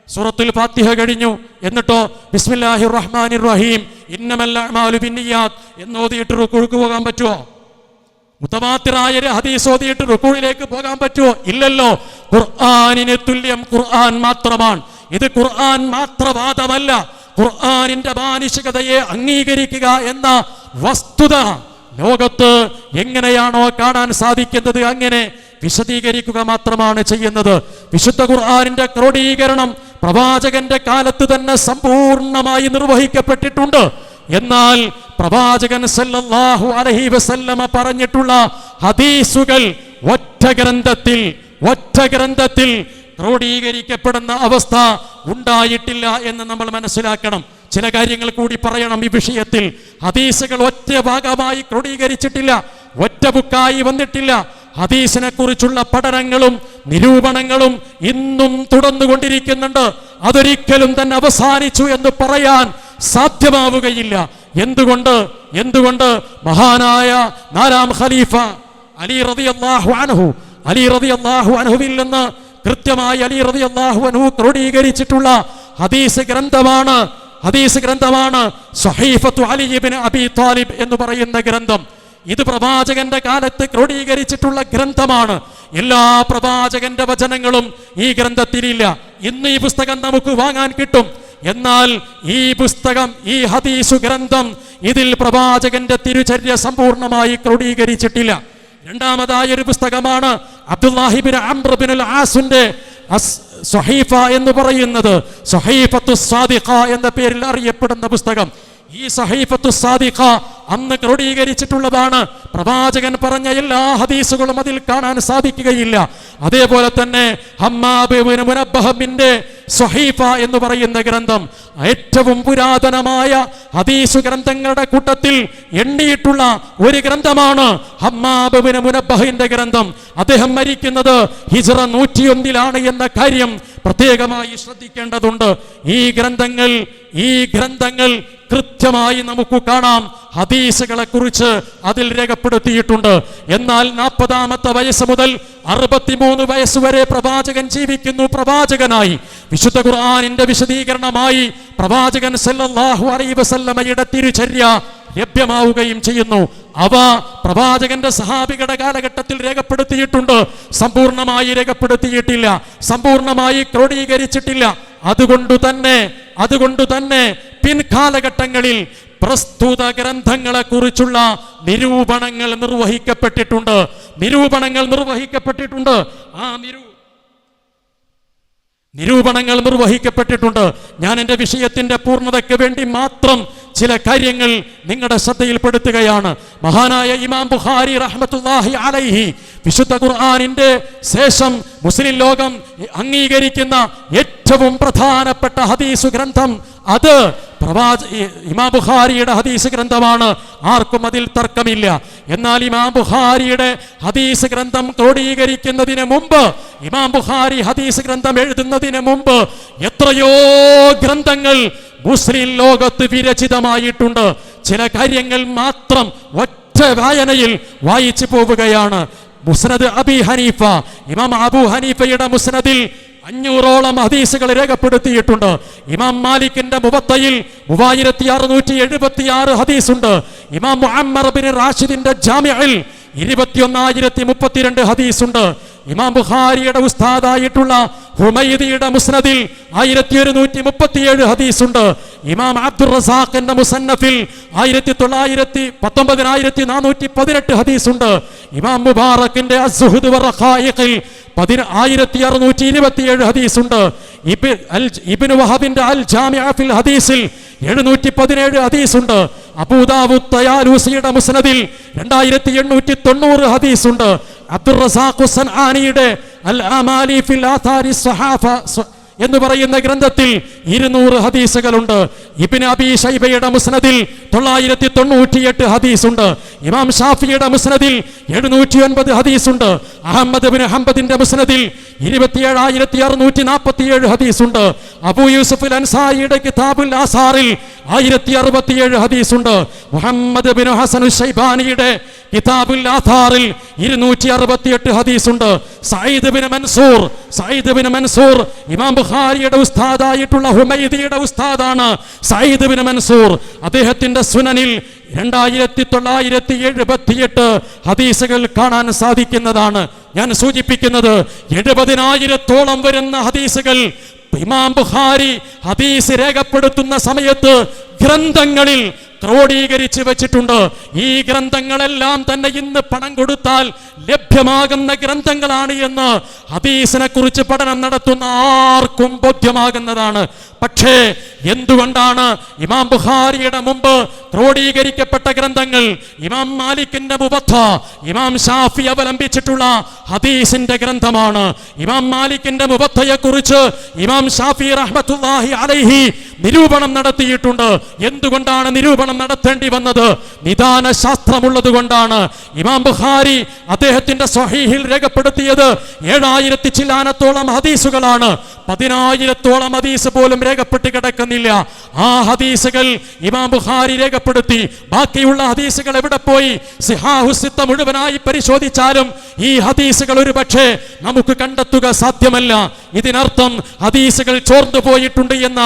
സൂറത്തുൽ ഫാത്തിഹ കഴിഞ്ഞു, എന്നിട്ടോ ബിസ്മില്ലാഹിർ റഹ്മാനിർ റഹീം ഇന്നമൽ അഅ്മാലു ബിന്നിയാത്ത് എന്നോതിയിട്ട് റുകൂക്ക് പോകാൻ പറ്റുമോ? മുതവാത്തിറായ ഒരു ഹദീസ് ഓതിയിട്ട് റുകൂയിലേക്ക് പോകാൻ പറ്റുമോ? ഇല്ലല്ലോ. ഖുർആനിന് തുല്യം ഖുർആൻ മാത്രമാണ്. ഇത് ഖുർആൻ മാത്രവാദമല്ല, ഖുർആനിന്റെ മാനുഷികതയെ അംഗീകരിക്കുക എന്ന വസ്തുത ലോകത്ത് എങ്ങനെയാണോ കാണാൻ സാധിക്കുന്നത് അങ്ങനെ വിശദീകരിക്കുക മാത്രമാണ് ചെയ്യുന്നത്. വിശുദ്ധ ഖുർആനിന്റെ ക്രോഡീകരണം പ്രവാചകന്റെ കാലത്ത് തന്നെ സമ്പൂർണമായി നിർവഹിക്കപ്പെട്ടിട്ടുണ്ട്. എന്നാൽ പ്രവാചകൻ സല്ലല്ലാഹു അലൈഹി വസല്ലമ പറഞ്ഞിട്ടുള്ള ഹദീസുകൾ ഒറ്റ ഗ്രന്ഥത്തിൽ ക്രോഡീകരിക്കപ്പെടുന്ന അവസ്ഥ ഉണ്ടായിട്ടില്ല എന്ന് നമ്മൾ മനസ്സിലാക്കണം. ചില കാര്യങ്ങൾ കൂടി പറയണം ഈ വിഷയത്തിൽ. ഹദീസുകൾ ഒറ്റ ഭാഗമായി ക്രോഡീകരിച്ചിട്ടില്ല, ഒറ്റ ബുക്കായി വന്നിട്ടില്ല. ഹദീസിനെ കുറിച്ചുള്ള പഠനങ്ങളും നിരൂപണങ്ങളും ഇന്നും തുടർന്നുകൊണ്ടിരിക്കുന്നുണ്ട്. അതൊരിക്കലും തന്നെ അവസാനിച്ചു എന്ന് പറയാൻ സാധ്യമാവുകയില്ല. എന്തുകൊണ്ട് മഹാനായ 4-ാം ഖലീഫ അലി റളിയല്ലാഹു അൻഹുവിൽ നിന്ന് കൃത്യമായി അലി റളിയല്ലാഹു അൻഹു ക്രോഡീകരിച്ചിട്ടുള്ള ഹദീസ് ഗ്രന്ഥമാണ് സ്വഹീഫത്തു അലി ഇബ്നു അബീ ത്വാലിബ് എന്ന് പറയുന്ന ഗ്രന്ഥം. ഇത് പ്രവാചകന്റെ കാലത്ത് ക്രോഡീകരിച്ചിട്ടുള്ള ഗ്രന്ഥമാണ്. എല്ലാ പ്രവാചകന്റെ വചനങ്ങളും ഈ ഗ്രന്ഥത്തിലില്ല. ഇന്ന് ഈ പുസ്തകം നമുക്ക് വാങ്ങാൻ കിട്ടും. എന്നാൽ ഈ പുസ്തകം, ഈ ഹദീസു ഗ്രന്ഥം, ഇതിൽ പ്രവാചകന്റെ തിരുചര്യ സമ്പൂർണമായി ക്രോഡീകരിച്ചിട്ടില്ല. രണ്ടാമതായ ഒരു പുസ്തകമാണ് അബ്ദുല്ലാഹി ഇബ്നു അംർ ഇബ്നുൽ ആസിന്റെ സ്വഹീഫ എന്ന് പറയുന്നത്. സ്വഹീഫത്തു സാദിഖ എന്ന പേരിൽ അറിയപ്പെടുന്ന പുസ്തകം. ഈ സഹീഫത്തു സാദിഖ അന്ന് ക്രോഡീകരിച്ചിട്ടുള്ളതാണ്. പ്രവാചകൻ പറഞ്ഞ എല്ലാ ഹദീസുകളും അതിൽ കാണാൻ സാധിക്കുകയില്ല. അതേപോലെ തന്നെ ഹമ്മാബ് ഇബ്നു മുനബ്ബഹിന്റെ സ്വഹീഫ എന്ന് പറയുന്ന ഗ്രന്ഥം ഏറ്റവും പുരാതനമായ ഹദീസു ഗ്രന്ഥങ്ങളുടെ കൂട്ടത്തിൽ എണ്ണിയിട്ടുള്ള ഒരു ഗ്രന്ഥമാണ് ഹമ്മാബ് ഇബ്നു മുനബ്ബഹിന്റെ ഗ്രന്ഥം. അദ്ദേഹം മരിക്കുന്നത് ഹിജ്റ 101 എന്ന കാര്യം പ്രത്യേകമായി ശ്രദ്ധിക്കേണ്ടതുണ്ട്. ഈ ഗ്രന്ഥങ്ങൾ കൃത്യമായി നമുക്ക് കാണാം. ഹദീസുകളെ കുറിച്ച് അതിൽ രേഖപ്പെടുത്തിയിട്ടുണ്ട്. എന്നാൽ 40-ാമത്തെ വയസ്സ് മുതൽ 63 വയസ്സ് വരെ പ്രവാചകൻ ജീവിക്കുന്നു. പ്രവാചകനായി വിശുദ്ധ ഖുർആനിന്റെ വിശദീകരണമായി പ്രവാചകൻ സല്ലല്ലാഹു അലൈഹി വസല്ലമയുടെ തിരുചര്യ ലഭ്യമാവുകയും ചെയ്യുന്നു. അവ പ്രവാചകന്റെ സഹാബികളുടെ കാലഘട്ടത്തിൽ രേഖപ്പെടുത്തിയിട്ടുണ്ട്. സമ്പൂർണമായി രേഖപ്പെടുത്തിയിട്ടില്ല, സമ്പൂർണമായി ക്രോഡീകരിച്ചിട്ടില്ല. അതുകൊണ്ട് തന്നെ പിൻകാലഘട്ടങ്ങളിൽ പ്രസ്തുത ഗ്രന്ഥങ്ങളെ കുറിച്ചുള്ള നിരൂപണങ്ങൾ നിർവഹിക്കപ്പെട്ടിട്ടുണ്ട്. ആ നിരൂപണങ്ങൾ നിർവഹിക്കപ്പെട്ടിട്ടുണ്ട്. ഞാൻ എൻ്റെ വിഷയത്തിന്റെ പൂർണ്ണതയ്ക്ക് വേണ്ടി മാത്രം ചില കാര്യങ്ങൾ നിങ്ങളുടെ ശ്രദ്ധയിൽപ്പെടുത്തുകയാണ്. മഹാനായ ഇമാം ബുഖാരി റഹ്മത്തുള്ളാഹി അലൈഹി വിശുദ്ധ ഖുർആനിന്റെ ശേഷം മുസ്ലിം ലോകം അംഗീകരിക്കുന്ന ഏറ്റവും പ്രധാനപ്പെട്ട ഹദീസ് ഗ്രന്ഥം അത് ഇമാം ബുഖാരിയുടെ ഹദീസ് ഗ്രന്ഥമാണ്. ആർക്കും അതിൽ തർക്കമില്ല. എന്നാൽ ഇമാം ബുഖാരിയുടെ ഹദീസ് ഗ്രന്ഥം ക്രോഡീകരിക്കുന്നതിന് മുമ്പ്, ഇമാം ബുഖാരി ഹദീസ് ഗ്രന്ഥം എഴുതുന്നതിന് മുമ്പ് എത്രയോ ഗ്രന്ഥങ്ങൾ മുസ്ലിം ലോകത്ത് വിരചിതമായിട്ടുണ്ട്. ചില കാര്യങ്ങൾ മാത്രം ഒറ്റ വായനയിൽ വായിച്ചു പോവുകയാണ്. മുസ്നദ് അബി ഹനീഫ, ഇമാം അബൂ ഹനീഫയുടെ മുസ്നദിൽ 500ഓളം ഹദീസുകൾ രേഖപ്പെടുത്തിയിട്ടുണ്ട്. ഇമാം മാലിക്കിന്റെ മുവത്തയിൽ 3676 ഹദീസുണ്ട്. ഇമാം മുഅമ്മർ ബിൻ റാഷിദിന്റെ ജാമിഇൽ 21032 ഹദീസുണ്ട്. ഇമാം ബുഖാരിയുടെ ഉസ്താദായിട്ടുള്ള ഹുമൈദിയുടെ മുസ്നദിൽ 1137 ഹദീസുണ്ട്. ഇമാം അബ്ദുർ റസാഖിന്റെ മുസന്നഫിൽ 19418 ഹദീസുണ്ട്. ഇമാം മുബാറക്കിന്റെ അസ്സുഹുദ് വറഖായിഖിൽ 1627 ഹദീസുണ്ട്. ഇബ്നു വഹബിന്റെ അൽ ജാമിഅ ഫിൽ ഹദീസിൽ 717 ഹദീസുണ്ട്. അബൂദാവൂദ് തയാലൂസിയുടെ മുസ്നദിൽ 2890 ഹദീസുണ്ട്. അബ്ദുർ റസാഖ് സൻആനിയുടെ അൽ അമാലി ഫിൽ ആഥാരി സ്വഹാഫ എന്ന് പറയുന്ന ഗ്രന്ഥത്തിൽ 200 ഹദീസുകളുണ്ട്. ഇബ്നു അബീ ശൈബയുടെ മുസ്നദിൽ 998 ഹദീസുണ്ട്. ഇമാം ഷാഫിയുടെ മുസ്നദിൽ 709 ഹദീസുണ്ട്. അഹ്മദ് ഇബ്നു ഹംബദിന്റെ മുസ്നദിൽ 27647 ഹദീസുണ്ട്. അബൂ യൂസുഫ് അൻസാരിയുടെ കിതാബുൽ ആസാറിൽ 1067 ഹദീസുണ്ട്. മുഹമ്മദ് ഇബ്നു ഹസൻ ശൈബാനിയുടെ കിതാബുൽ ആഥാറിൽ 268 ഹദീസുണ്ട്. സഈദ് ഇബ്നു മൻസൂർ ഇമാം ബുഖാരിയുടെ ഉസ്താദായിട്ടുള്ള ഹുമൈദിയുടെ ഉസ്താദാണ്. സഈദ് ഇബ്നു മൻസൂർ അദ്ദേഹത്തിന്റെ സുനനിൽ 2978 ഹദീസുകൾ കാണാൻ സാധിക്കുന്നതാണ്. ഞാൻ സൂചിപ്പിക്കുന്നത് 70,000-ഓളം വരുന്ന ഹദീസുകൾ ഇമാം ബുഖാരി ഹദീസ് രേഖപ്പെടുത്തുന്ന സമയത്ത് ഗ്രന്ഥങ്ങളിൽ ക്രോഡീകരിച്ച് വെച്ചിട്ടുണ്ട്. ഈ ഗ്രന്ഥങ്ങളെല്ലാം തന്നെ ഇന്ന് പണം കൊടുത്താൽ ലഭ്യമാകുന്ന ഗ്രന്ഥങ്ങളാണ് എന്ന് ഹദീസിനെ കുറിച്ച് പഠനം നടത്തുന്ന ആർക്കും ബോധ്യമാകുന്നതാണ്. പക്ഷേ എന്തുകൊണ്ടാണ് ഇമാം ബുഖാരിയുടെ മുമ്പ് ക്രോഡീകരിക്കപ്പെട്ട ഗ്രന്ഥങ്ങൾ, ഇമാം മാലിക്കിന്റെ മുവത്ത, ഇമാം ഷാഫി അവലംബിച്ചിട്ടുള്ള ഹദീസിന്റെ ഗ്രന്ഥമാണ്. ഇമാം മാലിക്കിന്റെ മുവത്തയെ കുറിച്ച് ഇമാം ഷാഫി റഹ്മത്തുള്ളാഹി അലൈഹി നിരൂപണം നടത്തിയിട്ടുണ്ട്. എന്തുകൊണ്ടാണ് നിരൂപണം നടത്തേണ്ടി വന്നത്? നിദാന ശാസ്ത്രമുള്ളത് കൊണ്ടാണ്. ഇമാം ബുഖാരി അദ്ദേഹത്തിന്റെ സ്വഹീഹിൽ രേഖപ്പെടുത്തിയത് 7000 ചില്ലാനത്തോളം ഹദീസുകളാണ്. 10,000-ഓളം ഹദീസ് പോലും രേഖപ്പെട്ട് കിടക്കുന്നില്ല. ആ ഹദീസുകൾ ഇമാം ബുഖാരി രേഖപ്പെടുത്തി. ബാക്കിയുള്ള ഹദീസുകൾ എവിടെ പോയി? സിഹാഹു സിത്ത മുഴുവനായി പരിശോധിച്ചാലും ഈ ഹദീസുകൾ ഒരു പക്ഷേ നമുക്ക് കണ്ടെത്തുക സാധ്യമല്ല. ഇതിനർത്ഥം ഹദീസുകൾ ചോർന്നു പോയിട്ടുണ്ട് എന്ന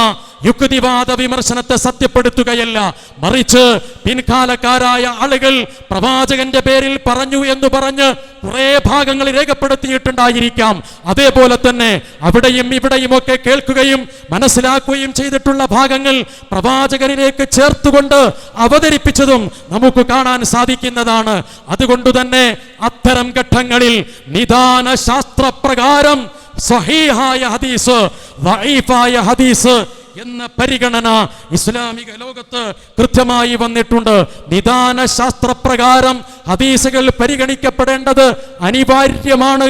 യുക്തിവാദ വിമർശനത്തെ സത്യപ്പെടുത്തുകയല്ല, മറിച്ച് പിൻകാലക്കാരായ ആളുകൾ പ്രവാചകന്റെ പേരിൽ പറഞ്ഞു എന്ന് പറഞ്ഞ് കുറെ ഭാഗങ്ങൾ രേഖപ്പെടുത്തിയിട്ടുണ്ടായിരിക്കാം. അതേപോലെ തന്നെ അവിടെയും ഇവിടെയും ഒക്കെ കേൾക്കുകയും മനസ്സിലാക്കുകയും ചെയ്തിട്ടുള്ള ഭാഗങ്ങൾ പ്രവാചകനിലേക്ക് ചേർത്തുകൊണ്ട് അവതരിപ്പിച്ചതും നമുക്ക് കാണാൻ സാധിക്കുന്നതാണ്. അതുകൊണ്ട് തന്നെ അത്തരം ഘട്ടങ്ങളിൽ നിദാന ശാസ്ത്രപ്രകാരം സ്വഹീഹായ ഹദീസ്, ദഈഫായ ഹദീസ് എന്ന പരിഗണന ഇസ്ലാമിക ലോകത്ത് കൃത്യമായി വന്നിട്ടുണ്ട്. നിദാന ശാസ്ത്രപ്രകാരം ഹദീസുകൾ പരിഗണിക്കപ്പെടേണ്ടത് അനിവാര്യമാണ്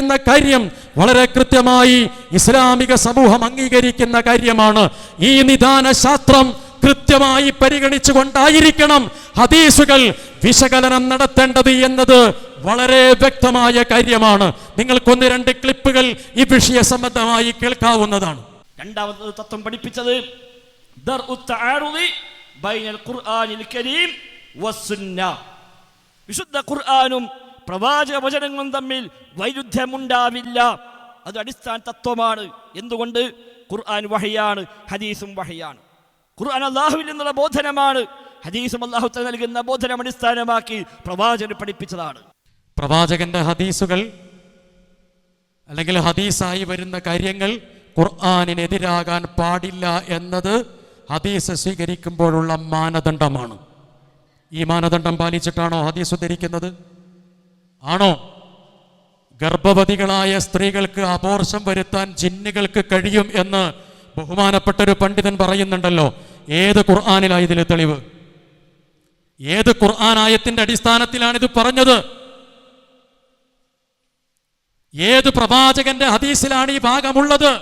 എന്ന കാര്യം വളരെ കൃത്യമായി ഇസ്ലാമിക സമൂഹം അംഗീകരിക്കുന്ന കാര്യമാണ്. ഈ നിദാന ശാസ്ത്രം കൃത്യമായി പരിഗണിച്ചുകൊണ്ടായിരിക്കണം ഹദീസുകൾ വിശകലനം നടത്തേണ്ടത് എന്നത് വളരെ വ്യക്തമായ കാര്യമാണ്. നിങ്ങൾക്കൊന്ന് രണ്ട് ക്ലിപ്പുകൾ ഈ വിഷയ സംബന്ധമായി കേൾക്കാവുന്നതാണ്. രണ്ടാമത്തെ തത്വം പഠിപ്പിച്ചത് ബൈനൽ ഖുർആനിൽ കരീം വസ്സുന്ന, വിശുദ്ധ ഖുർആനും പ്രവാചക വചനങ്ങളും തമ്മിൽ വൈരുദ്ധ്യമുണ്ടാവില്ല. അത് അടിസ്ഥാന തത്വമാണ്. എന്തുകൊണ്ട്? ഖുർആൻ വഹയാണ്, ഹദീസും വഹയാണ്. ഖുർആൻ അല്ലാഹുവിൽ നിന്നുള്ള ബോധനമാണ്, ഹദീസും അല്ലാഹു തആല നൽകുന്ന ബോധനം അടിസ്ഥാനമാക്കി പ്രവാചകൻ പഠിപ്പിച്ചതാണ്. പ്രവാചകന്റെ ഹദീസുകൾ അല്ലെങ്കിൽ ഹദീസായി വരുന്ന കാര്യങ്ങൾ ഖുർആനിനെതിരാകാൻ പാടില്ല എന്നത് ഹദീസ് സ്വീകരിക്കുമ്പോഴുള്ള മാനദണ്ഡമാണ്. ഈ മാനദണ്ഡം പാലിച്ചിട്ടാണോ ഹദീസ് ഉദ്ധരിക്കുന്നത്? ആണോ? ഗർഭവതികളായ സ്ത്രീകൾക്ക് അബോർഷൻ വരുത്താൻ ജിന്നുകൾക്ക് കഴിയും എന്ന് ബഹുമാനപ്പെട്ട ഒരു പണ്ഡിതൻ പറയുന്നുണ്ടല്ലോ. ഏത് ഖുർആനിലാണ് ഇതിൽ തെളിവ്? ഏത് ഖുർആൻ ആയത്തിന്റെ അടിസ്ഥാനത്തിലാണ് ഇത് പറഞ്ഞത്? ഏത് പ്രവാചകന്റെ ഹദീസിലാണ് ഈ ഭാഗമുള്ളത്?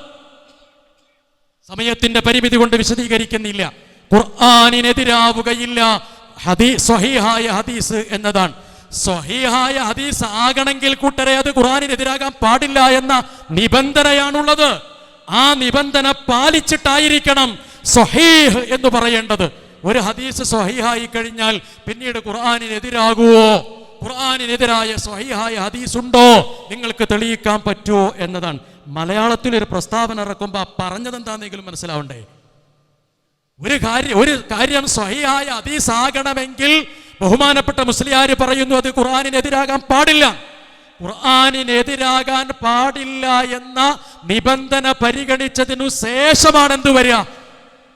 സമയത്തിന്റെ പരിമിതി കൊണ്ട് വിശദീകരിക്കുന്നില്ല. ഖുർആനിനെതിരാവുകയില്ല സ്വഹീഹായ ഹദീസ് എന്നതാണ്. സ്വഹീഹായ ഹദീസ് ആകണമെങ്കിൽ കൂട്ടരെ അത് ഖുർആനിനെതിരാകാൻ പാടില്ല എന്ന നിബന്ധനയാണുള്ളത്. ആ നിബന്ധന പാലിച്ചിട്ടായിരിക്കണം സ്വഹീഹ് എന്ന് പറയേണ്ടത്. ഒരു ഹദീസ് സ്വഹീഹായി കഴിഞ്ഞാൽ പിന്നീട് ഖുർആനിനെതിരാകുവോ, ഖുർആനിനെതിരായ സ്വഹീഹായ ഹദീസ് ഉണ്ടോ, നിങ്ങൾക്ക് തെളിയിക്കാൻ പറ്റുമോ എന്നതാണ്. മലയാളത്തിൽ ഒരു പ്രസ്താവന ഇറക്കുമ്പോൾ പറഞ്ഞത് എന്താണെന്നെങ്കിലും മനസ്സിലാവണ്ടേ? ഒരു കാര്യം സ്വഹീഹായ ഹദീസ് ആകണമെങ്കിൽ ബഹുമാനപ്പെട്ട മുസ്ലിയാർ പറയുന്നു അത് ഖുർആനിനെതിരാകാൻ പാടില്ല. ഖുർആനിനെതിരാകാൻ പാടില്ല എന്ന നിബന്ധന പരിഗണിച്ചതിനു ശേഷമാണ് എന്ത് വരിക?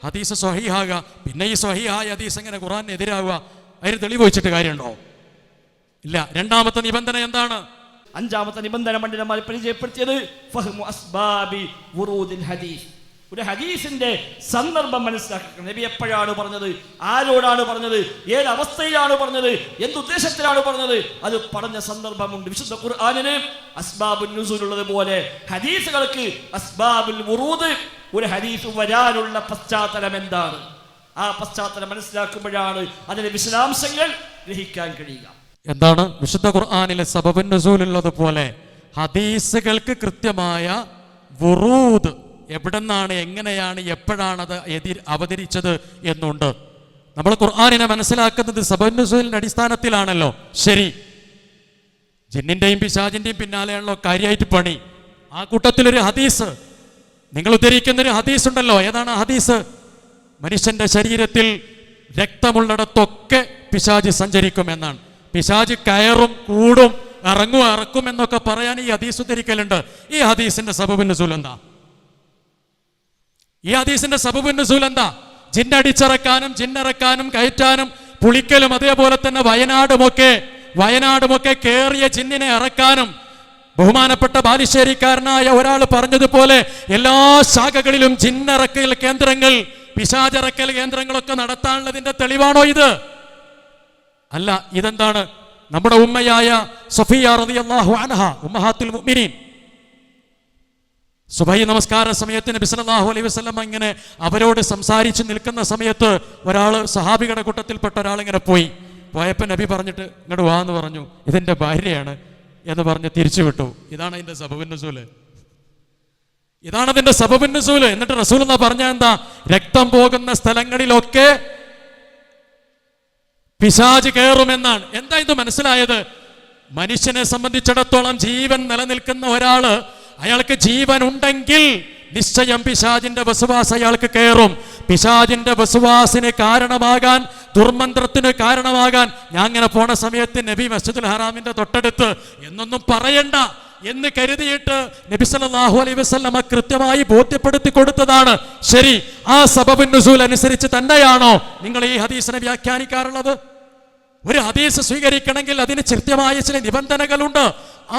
ഹദീസ് സ്വഹീഹാകുക. പിന്നെ ഈ സ്വഹീഹായ ഹദീസ് എങ്ങനെ ഖുർആനിനെതിരാകുക? അതിന് തെളിവ് വെച്ചിട്ട് കാര്യമുണ്ടോ? ഇല്ല. രണ്ടാമത്തെ നിബന്ധന എന്താണ്? അഞ്ചാമത്തെ നിബന്ധന പണ്ഡിതന്മാർ പരിചയപ്പെടുത്തിയത് ഫഹ്മു അസ്ബാബി വുറൂദിൽ ഹദീസ്. ഒരു ഹദീസിന്റെ സന്ദർഭം മനസ്സിലാക്കണം. നബി എപ്പോഴാണ് പറഞ്ഞത്, ആരോടാണ് പറഞ്ഞത്, ഏത് അവസ്ഥയിലാണ് പറഞ്ഞത്, എന്തുദ്ദേശത്തിലാണ് പറഞ്ഞത്, അത് പറഞ്ഞ സന്ദർഭമുണ്ട്. വിശുദ്ധ ഖുർആനിന് അസ്ബാബുൻ നുസൂൽ ഉള്ളതുപോലെ ഹദീസുകൾക്ക് അസ്ബാബുൽ വുറൂദ്, ഒരു ഹദീസ് വരാനുള്ള പശ്ചാത്തലം എന്താണ്, ആ പശ്ചാത്തലം മനസ്സിലാക്കുമ്പോഴാണ് അതിന്റെ വിശദാംശങ്ങൾ ഗ്രഹിക്കാൻ കഴിയുക. എന്താണ്? വിശുദ്ധ ഖുർആനിലെ സബബുൻ നുസൂൽ ഉള്ളതുപോലെ ഹദീസുകൾക്ക് കൃത്യമായ വുറൂദ്, എവിടെന്നാണ്, എങ്ങനെയാണ്, എപ്പോഴാണ് അത് അവതരിച്ചത് എന്നുണ്ട്. നമ്മൾ ഖുർആനിനെ മനസ്സിലാക്കുന്നത് സബബുൻ നുസൂലിന്റെ അടിസ്ഥാനത്തിലാണല്ലോ. ശരി, ജിന്നിന്റെയും പിശാചിന്റെയും പിന്നാലെയാണല്ലോ കാര്യമായിട്ട് പണി. ആ കൂട്ടത്തിലൊരു ഹദീസ്, നിങ്ങൾ ഉദ്ധരിക്കുന്നൊരു ഹദീസ് ഉണ്ടല്ലോ. ഏതാണ് ആ ഹദീസ്? മനുഷ്യന്റെ ശരീരത്തിൽ രക്തമുള്ളിടത്തൊക്കെ പിശാച് സഞ്ചരിക്കുമെന്നാണ്. പിശാച് കയറും കൂടും ഇറക്കും എന്നൊക്കെ പറയാൻ ഈ ഹദീസ് ഉദ്ധരിക്കലുണ്ട്. ഈ ഹദീസിന്റെ സബബുൻ നുസൂൽ എന്താ? ഈ ഹദീസിന്റെ സബബുൻ നുസൂൽ എന്താ? ജിന്നടിച്ചിറക്കാനും ജിന്നിറക്കാനും കയറ്റാനും പുളിക്കലും അതേപോലെ തന്നെ വയനാടുമൊക്കെ കേറിയ ജിന്നിനെ ഇറക്കാനും ബഹുമാനപ്പെട്ട ബാലുശ്ശേരിക്കാരനായ ഒരാൾ പറഞ്ഞതുപോലെ എല്ലാ ശാഖകളിലും ജിന്നിറക്കൽ കേന്ദ്രങ്ങൾ, പിശാചിറക്കൽ കേന്ദ്രങ്ങളൊക്കെ നടത്താനുള്ളതിന്റെ തെളിവാണോ ഇത്? അല്ല. ഇതെന്താണ്? നമ്മുടെ ഉമ്മയായ സഫിയ റളിയല്ലാഹു അൻഹ, ഉമ്മഹാത്തുൽ മുഅ്മിനീൻ, സുബഹി നമസ്കാര സമയത്ത് നബി സല്ലല്ലാഹു അലൈഹി വസല്ലം ഇങ്ങനെ അവരോട് സംസാരിച്ച് നിൽക്കുന്ന സമയത്ത് സഹാബികളുടെ കൂട്ടത്തിൽപ്പെട്ട ഒരാളിങ്ങനെ പോയപ്പോൾ നബി പറഞ്ഞിട്ട് ഇങ്ങോട്ട് വാ എന്ന് പറഞ്ഞു. ഇതെന്റെ ഭാര്യയാണ് എന്ന് പറഞ്ഞ് തിരിച്ചു വിട്ടു. ഇതാണ് അതിന്റെ സബബുൻ നുസൂല്. എന്നിട്ട് റസൂലുള്ളാഹി പറഞ്ഞ എന്താ? രക്തം പോകുന്ന സ്ഥലങ്ങളിലൊക്കെ പിശാച് കയറുമെന്നാണ്. എന്താ ഇത് മനസ്സിലായത്? മനുഷ്യനെ സംബന്ധിച്ചിടത്തോളം ജീവൻ നിലനിൽക്കുന്ന ഒരാള്, അയാൾക്ക് ജീവൻ ഉണ്ടെങ്കിൽ നിശ്ചയം പിശാചിന്റെ വസുവാസ് അയാൾക്ക് കയറും. പിശാചിന്റെ വസുവാസിന് കാരണമാകാൻ, ദുർമന്ത്രത്തിന് കാരണമാകാൻ, ഞാൻ അങ്ങനെ പോണ സമയത്ത് നബി മസ്ജിദുൽ ഹറാമിന്റെ തൊട്ടടുത്ത് എന്നൊന്നും പറയണ്ട എന്ന് കരുതിയിട്ട് നബി സല്ലല്ലാഹു അലൈഹി വസല്ലമ കൃത്യമായി ബോധ്യപ്പെടുത്തി കൊടുത്തതാണ്. ശരി, ആ സബബുൻ നുസൂൽ അനുസരിച്ച് തന്നെയാണോ നിങ്ങൾ ഈ ഹദീസിനെ വ്യാഖ്യാനിക്കാറുള്ളത്? ഒരു ഹദീസ് സ്വീകരിക്കണമെങ്കിൽ അതിന് കൃത്യമായ ചില നിബന്ധനകളുണ്ട്.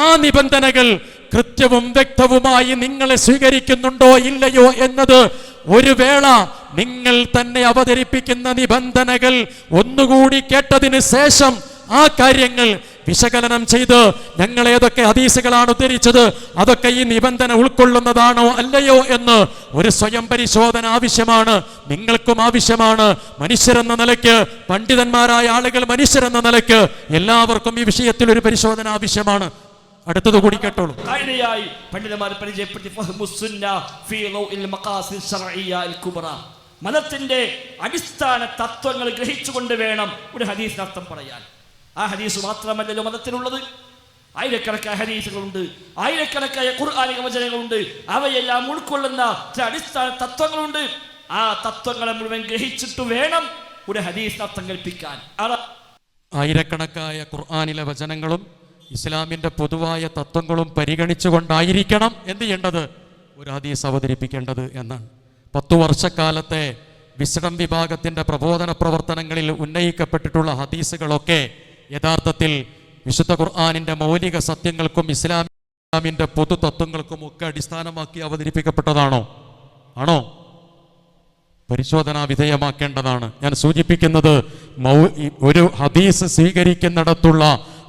ആ നിബന്ധനകൾ കൃത്യവും വ്യക്തവുമായി നിങ്ങളെ സ്വീകരിക്കുന്നുണ്ടോ ഇല്ലയോ എന്നത് ഒരു വേള നിങ്ങൾ തന്നെ അവതരിപ്പിക്കുന്ന നിബന്ധനകൾ ഒന്നുകൂടി കേട്ടതിന് ശേഷം ആ കാര്യങ്ങൾ വിശകലനം ചെയ്ത് ഞങ്ങൾ ഏതൊക്കെ ഹദീസുകളാണ് ഉദ്ധരിച്ചത്, അതൊക്കെ ഈ നിബന്ധന ഉൾക്കൊള്ളുന്നതാണോ അല്ലയോ എന്ന് ഒരു സ്വയം പരിശോധന ആവശ്യമാണ്. നിങ്ങൾക്കും ആവശ്യമാണ്. മനുഷ്യരെന്ന നിലയ്ക്ക്, പണ്ഡിതന്മാരായ ആളുകൾ മനുഷ്യരെന്ന നിലയ്ക്ക് എല്ലാവർക്കും ഈ വിഷയത്തിൽ ഒരു പരിശോധന ആവശ്യമാണ്. അടുത്തത് കൂടി കേട്ടോളൂ. പണ്ഡിതന്മാർ പരിചയപ്പെടുത്തി മതത്തിന്റെ അടിസ്ഥാന തത്വങ്ങൾ ഗ്രഹിച്ചുകൊണ്ട് വേണം ഒരു ഹദീസിന് അർത്ഥം പറയാൻ. ആ ഹദീസ് മാത്രമല്ലല്ലോ മതത്തിനുള്ളത്. ആയിരക്കണക്കായ ഹദീസുകളുണ്ട്, ആയിരക്കണക്കായ ഖുർആനിക വചനങ്ങളുണ്ട്. അവയെല്ലാം ഉൾക്കൊള്ളുന്ന ചില അടിസ്ഥാന തത്വങ്ങളുണ്ട്. ആ തത്വങ്ങളെ മുഴുവൻ ഗ്രഹിച്ചിട്ട് വേണം ഒരു ഹദീസിന് അർത്ഥം കൽപ്പിക്കാൻ. ആയിരക്കണക്കായ ഖുർആനിലെ വചനങ്ങളും ഇസ്ലാമിന്റെ പൊതുവായ തത്വങ്ങളും പരിഗണിച്ചുകൊണ്ടായിരിക്കണം എന്ത് ചെയ്യേണ്ടത്? ഒരു ഹദീസ് അവതരിപ്പിക്കേണ്ടത് എന്നാണ്. 10 വർഷക്കാലത്തെ വിസ്ഡം വിഭാഗത്തിന്റെ പ്രബോധന പ്രവർത്തനങ്ങളിൽ ഉന്നയിക്കപ്പെട്ടിട്ടുള്ള ഹദീസുകളൊക്കെ യഥാർത്ഥത്തിൽ വിശുദ്ധ ഖുർആനിന്റെ മൗലിക സത്യങ്ങൾക്കും ഇസ്ലാമിന്റെ പൊതു തത്വങ്ങൾക്കും ഒക്കെ അടിസ്ഥാനമാക്കി അവതരിപ്പിക്കപ്പെട്ടതാണോ? ആണോ? പരിശോധനാ വിധേയമാക്കേണ്ടതാണ്. ഞാൻ സൂചിപ്പിക്കുന്നത് ഒരു ഹദീസ് സ്വീകരിക്കുന്നിടത്തുള്ള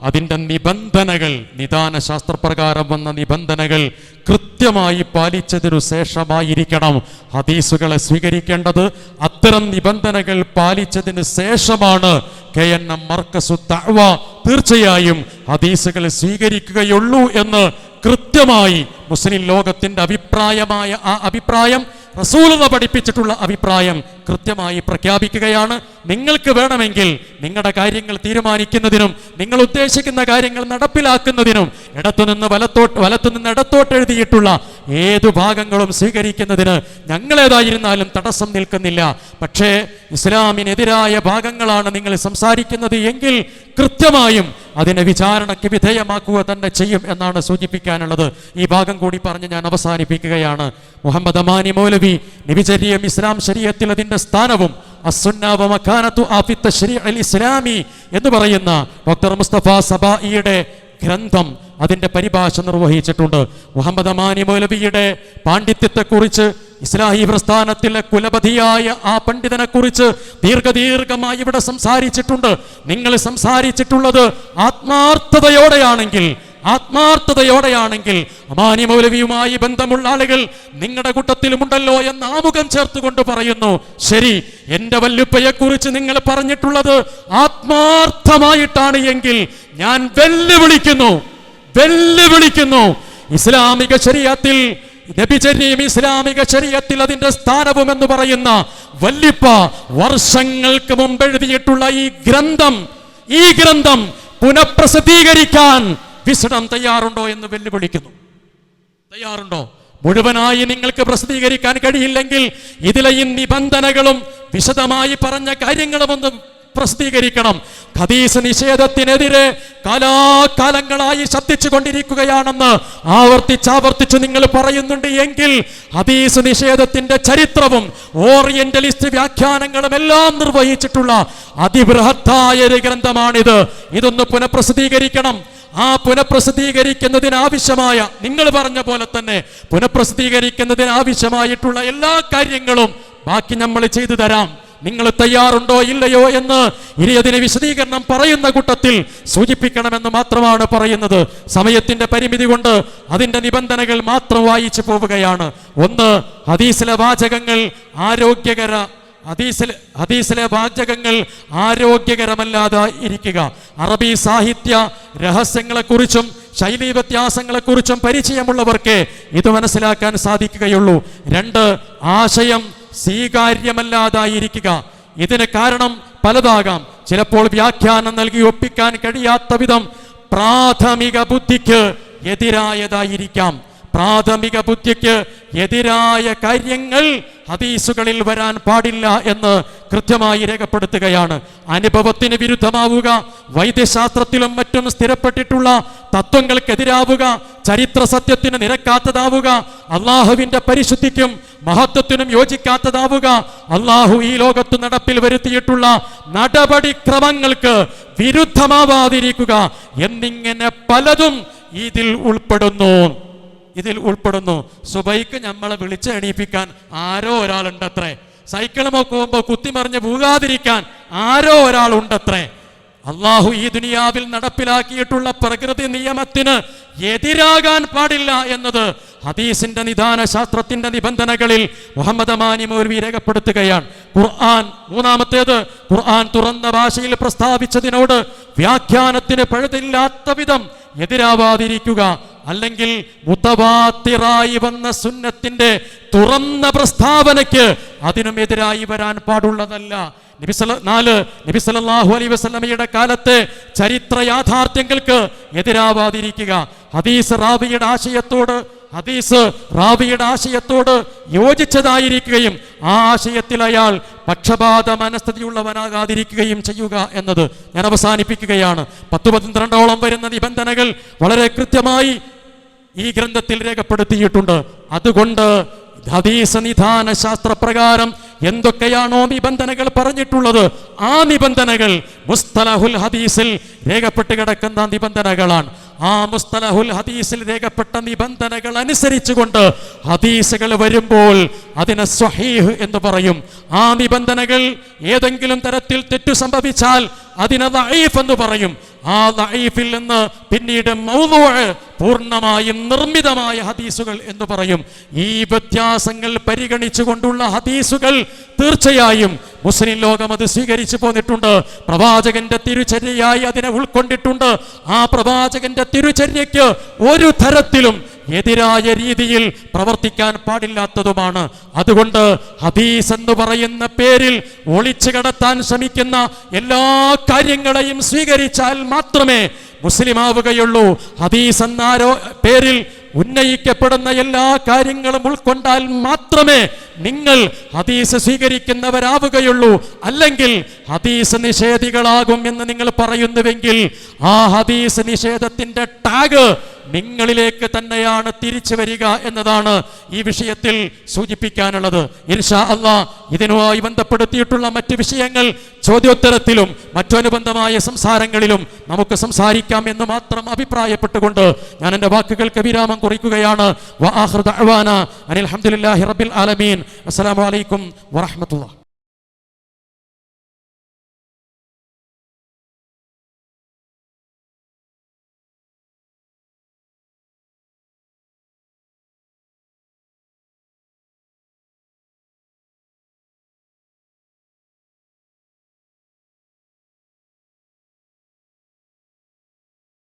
അതിൻ്റെ നിബന്ധനകൾ, നിദാന ശാസ്ത്രപ്രകാരം വന്ന നിബന്ധനകൾ കൃത്യമായി പാലിച്ചതിനു ശേഷമായിരിക്കണം ഹദീസുകളെ സ്വീകരിക്കേണ്ടത്. അത്തരം നിബന്ധനകൾ പാലിച്ചതിന് ശേഷമാണ് KNM മർക്കസു ദഅവ തീർച്ചയായും ഹദീസുകൾ സ്വീകരിക്കുകയുള്ളൂ എന്ന് കൃത്യമായി മുസ്ലിം ലോകത്തിന്റെ അഭിപ്രായമായ ആ അഭിപ്രായം, റസൂലുള്ളാഹി പഠിപ്പിച്ചിട്ടുള്ള അഭിപ്രായം കൃത്യമായി പ്രഖ്യാപിക്കുകയാണ്. നിങ്ങൾക്ക് വേണമെങ്കിൽ നിങ്ങളുടെ കാര്യങ്ങൾ തീരുമാനിക്കുന്നതിനും നിങ്ങൾ ഉദ്ദേശിക്കുന്ന കാര്യങ്ങൾ നടപ്പിലാക്കുന്നതിനും ഇടത്തുനിന്ന് വലത്തുനിന്ന് ഇടത്തോട്ട് എഴുതിയിട്ടുള്ള ഏതു ഭാഗങ്ങളും സ്വീകരിക്കുന്നതിന് ഞങ്ങളേതായിരുന്നാലും തടസ്സം നിൽക്കുന്നില്ല. പക്ഷേ ഇസ്ലാമിനെതിരായ ഭാഗങ്ങളാണ് നിങ്ങൾ സംസാരിക്കുന്നത് എങ്കിൽ കൃത്യമായും അതിനെ വിചാരണയ്ക്ക് വിധേയമാക്കുക തന്നെ ചെയ്യും എന്നാണ് സൂചിപ്പിക്കാനുള്ളത്. ഈ ഭാഗം കൂടി പറഞ്ഞ് ഞാൻ അവസാനിപ്പിക്കുകയാണ്. മുഹമ്മദ് അമാനി മൗലവി നബിചര്യം ഇസ്ലാം ശരീഅത്തിൽ അതിന്റെ സ്ഥാനവും ഇസ്ലാമി എന്ന് പറയുന്ന ഡോക്ടർ മുസ്തഫ സബായിയുടെ ഗ്രന്ഥം അതിന്റെ പരിഭാഷ നിർവഹിച്ചിട്ടുണ്ട്. മുഹമ്മദ് അമാനി മൗലവിയുടെ പാണ്ഡിത്യത്തെക്കുറിച്ച്, ഇസ്ലാഹി പ്രസ്ഥാനത്തിലെ കുലപതിയായ ആ പണ്ഡിതനെ കുറിച്ച് ദീർഘമായി ഇവിടെ സംസാരിച്ചിട്ടുണ്ട്. നിങ്ങൾ സംസാരിച്ചിട്ടുള്ളത് ആത്മാർത്ഥതയോടെയാണെങ്കിൽ അമാനി മൗലവിയുമായി ബന്ധമുള്ള ആളുകൾ നിങ്ങളുടെ കൂട്ടത്തിലുമുണ്ടല്ലോ എന്ന് ആമുഖം ചേർത്തുകൊണ്ട് പറയുന്നു. ശരി, എന്റെ വല്ലുപ്പയെ കുറിച്ച് നിങ്ങൾ പറഞ്ഞിട്ടുള്ളത് ആത്മാർത്ഥമായിട്ടാണ് എങ്കിൽ ഞാൻ വെല്ലുവിളിക്കുന്നു ഇസ്ലാമിക ശരീഅത്തിൽ, നബിചര്യം ഇസ്ലാമിക ശരീഅത്തിൽ അതിന്റെ സ്ഥാനവും എന്ന് പറയുന്ന വല്ലിപ്പ വർഷങ്ങൾക്ക് മുമ്പ് എഴുതിയിട്ടുള്ള ഈ ഗ്രന്ഥം പുനഃപ്രസിദ്ധീകരിക്കാൻ വിസ്ഡം തയ്യാറുണ്ടോ എന്ന് വെല്ലുവിളിക്കുന്നു. തയ്യാറുണ്ടോ? മുഴുവനായി നിങ്ങൾക്ക് പ്രസിദ്ധീകരിക്കാൻ കഴിയില്ലെങ്കിൽ ഇതിലെ ഈ നിബന്ധനകളും വിശദമായി പറഞ്ഞ കാര്യങ്ങളും ഒന്ന് പ്രസിദ്ധീകരിക്കണം. ഹദീസ് നിഷേധത്തിനെതിരെ കാലാകാലങ്ങളായി ശബ്ദിച്ചു കൊണ്ടിരിക്കുകയാണെന്ന് ആവർത്തിച്ചാവർത്തിച്ച് നിങ്ങൾ പറയുന്നുണ്ട് എങ്കിൽ ഹദീസ് നിഷേധത്തിന്റെ ചരിത്രവും ഓറിയന്റലിസ്റ്റ് വ്യാഖ്യാനങ്ങളും എല്ലാം നിർവഹിച്ചിട്ടുള്ള അതിബൃഹത്തായ ഒരു ഗ്രന്ഥമാണിത്. ഇതൊന്ന് പുനഃപ്രസിദ്ധീകരിക്കണം. ആ പുനഃപ്രസിദ്ധീകരിക്കുന്നതിനാവശ്യമായ, നിങ്ങൾ പറഞ്ഞ പോലെ തന്നെ പുനഃപ്രസിദ്ധീകരിക്കുന്നതിനാവശ്യമായിട്ടുള്ള എല്ലാ കാര്യങ്ങളും ബാക്കി നമ്മൾ ചെയ്തു തരാം. നിങ്ങൾ തയ്യാറുണ്ടോ ഇല്ലയോ എന്ന് ഇനി അതിന് വിശദീകരണം പറയുന്ന കൂട്ടത്തിൽ സൂചിപ്പിക്കണമെന്ന് മാത്രമാണ് പറയുന്നത്. സമയത്തിന്റെ പരിമിതി കൊണ്ട് അതിന്റെ നിബന്ധനകൾ മാത്രം വായിച്ചു പോവുകയാണ്. ഒന്ന്, ഹദീസിലെ വാചകങ്ങൾ ഹദീസിലെ വാചകങ്ങൾ ആരോഗ്യകരമല്ലാതെ ഇരിക്കുക. അറബി സാഹിത്യ രഹസ്യങ്ങളെക്കുറിച്ചും ശൈലീ വ്യത്യാസങ്ങളെക്കുറിച്ചും പരിചയമുള്ളവർക്ക് ഇത് മനസ്സിലാക്കാൻ സാധിക്കുകയുള്ളൂ. രണ്ട്, ആശയം സ്വീകാര്യമല്ലാതായിരിക്കുക. ഇതിന് കാരണം പലതാകാം. ചിലപ്പോൾ വ്യാഖ്യാനം നൽകി ഒപ്പിക്കാൻ കഴിയാത്ത വിധം പ്രാഥമിക ബുദ്ധിക്ക് എതിരായതായിരിക്കാം. പ്രാഥമിക ബുദ്ധിക്ക് എതിരായ കാര്യങ്ങൾ ഹദീസുകളിൽ വരാൻ പാടില്ല എന്ന് കൃത്യമായി രേഖപ്പെടുത്തുകയാണ്. അനുഭവത്തിന് വിരുദ്ധമാവുക, വൈദ്യശാസ്ത്രത്തിലും മറ്റും സ്ഥിരപ്പെട്ടിട്ടുള്ള തത്വങ്ങൾക്കെതിരാവുക, ചരിത്ര സത്യത്തിന് നിരക്കാത്തതാവുക, അള്ളാഹുവിന്റെ പരിശുദ്ധിക്കും മഹത്വത്തിനും യോജിക്കാത്തതാവുക, അള്ളാഹു ഈ ലോകത്ത് നടപ്പിൽ വരുത്തിയിട്ടുള്ള നടപടിക്രമങ്ങൾക്ക് വിരുദ്ധമാവാതിരിക്കുക എന്നിങ്ങനെ പലതും ഇതിൽ ഉൾപ്പെടുന്നു. സുബൈക്ക് നമ്മളെ വിളിച്ച് എണീപ്പിക്കാൻ ആരോ ഒരാളുണ്ടത്രേ. സൈക്കിളുമൊക്കെ പോകുമ്പോൾ കുത്തിമറിഞ്ഞ് വീഴാതിരിക്കാൻ ആരോ ഒരാളുണ്ടത്രേ. അള്ളാഹു ഈ ദുനിയാവിൽ നടപ്പിലാക്കിയിട്ടുള്ള പ്രകൃതി നിയമത്തിന് എതിരാകാൻ പാടില്ല എന്നത് ഹദീസിന്റെ നിദാന ശാസ്ത്രത്തിന്റെ നിബന്ധനകളിൽ മുഹമ്മദ് അമാനി മൗലവി രേഖപ്പെടുത്തുകയാണ്. ഖുർആൻ, മൂന്നാമത്തേത്, ഖുർആൻ തുറന്ന ഭാഷയിൽ പ്രസ്താവിച്ചതിനോട് വ്യാഖ്യാനത്തിന് പഴുതില്ലാത്ത വിധം എതിരാവാതിരിക്കുക. അല്ലെങ്കിൽ മുതവാത്തിറായി വന്ന സുന്നത്തിന്റെ തുറന്ന പ്രസ്താവനയ്ക്ക് അതിനും എതിരായി വരാൻ പാടുള്ളതല്ല. നബി സല്ലല്ലാഹു അലൈഹി വസല്ലമയുടെ കാലത്തെ ചരിത്ര യാഥാർത്ഥ്യങ്ങൾക്ക് എതിരാവാതിരിക്കുക. ഹദീസ് റാവിയുടെ ആശയത്തോട് യോജിച്ചതായിരിക്കുകയും ആ ആശയത്തിൽ അയാൾ പക്ഷപാത മനസ്ഥിതിയുള്ളവനാകാതിരിക്കുകയും ചെയ്യുക എന്നത്. ഞാൻ അവസാനിപ്പിക്കുകയാണ്. 10-12 വരുന്ന നിബന്ധനകൾ വളരെ കൃത്യമായി ഈ ഗ്രന്ഥത്തിൽ രേഖപ്പെടുത്തിയിട്ടുണ്ട്. അതുകൊണ്ട് ഹദീസ് നിദാന ശാസ്ത്രപ്രകാരം എന്തൊക്കെയാണോ നിബന്ധനകൾ പറഞ്ഞിട്ടുള്ളത് ആ നിബന്ധനകൾ മുസ്തലഹുൽ ഹദീസിൽ രേഖപ്പെട്ട് കിടക്കുന്ന നിബന്ധനകളാണ്. ആ മുസ്തലഹുൽ ഹദീസിൽ രേഖപ്പെട്ട നിബന്ധനകൾ അനുസരിച്ചുകൊണ്ട് ഹദീസുകൾ വരുമ്പോൾ അതിനെ സ്വഹീഹ് എന്ന് പറയും. ആ നിബന്ധനകൾ ഏതെങ്കിലും തരത്തിൽ തെറ്റു സംഭവിച്ചാൽ അതിനെ ദഈഫ് എന്ന് പറയും. ആ ദഈഫിൽ നിന്ന് പിന്നീട് മൗദൂഅ്, പൂർണ്ണമായും നിർമ്മിതമായ ഹദീസുകൾ എന്ന് പറയും. ഈ വ്യത്യാസങ്ങൾ പരിഗണിച്ചുകൊണ്ടുള്ള ഹദീസുകൾ തീർച്ചയായും മുസ്ലിം ലോകം അത് സ്വീകരിച്ചു പോന്നിട്ടുണ്ട്. പ്രവാചകന്റെ തിരുചര്യയായി അതിനെ ഉൾക്കൊണ്ടിട്ടുണ്ട്. ആ പ്രവാചകന്റെ തിരുചര്യയ്ക്ക് ഒരു തരത്തിലും എതിരായ രീതിയിൽ പ്രവർത്തിക്കാൻ പാടില്ലാത്തതുമാണ്. അതുകൊണ്ട് ഹദീസ് എന്ന് പറയുന്ന പേരിൽ ഒളിച്ചു കടത്താൻ ശ്രമിക്കുന്ന എല്ലാ കാര്യങ്ങളെയും സ്വീകരിച്ചാൽ മാത്രമേ മുസ്ലിമാവുകയുള്ളൂ. ഹദീസ് എന്ന പേരിൽ ഉന്നയിക്കപ്പെടുന്ന എല്ലാ കാര്യങ്ങളും ഉൾക്കൊണ്ടാൽ മാത്രമേ നിങ്ങൾ ഹദീസ് സ്വീകരിക്കുന്നവരാവുകയുള്ളൂ. അല്ലെങ്കിൽ ഹദീസ് നിഷേധികളാകും എന്ന് നിങ്ങൾ പറയുന്നുവെങ്കിൽ ആ ഹദീസ് നിഷേധത്തിന്റെ ടാഗ് നിങ്ങളിലേക്ക് തന്നെയാണ് തിരിച്ചു വരിക എന്നതാണ് ഈ വിഷയത്തിൽ സൂചിപ്പിക്കാനുള്ളത്. ഇൻഷാ അല്ലാഹ് ഇതിനുമായി ബന്ധപ്പെടുത്തിയിട്ടുള്ള മറ്റു വിഷയങ്ങൾ ചോദ്യോത്തരത്തിലും മറ്റനുബന്ധമായ സംസാരങ്ങളിലും നമുക്ക് സംസാരിക്കാം എന്ന് മാത്രം അഭിപ്രായപ്പെട്ടുകൊണ്ട് ഞാൻ എൻ്റെ വാക്കുകൾക്ക് വിരാമം കുറിക്കുകയാണ്. വആഖിറു ദഅ്വാനാ അനിൽ ഹംദുലില്ലാഹി റബ്ബിൽ ആലമീൻ. അസ്സലാമു അലൈക്കും വറഹ്മത്തുള്ളാഹി.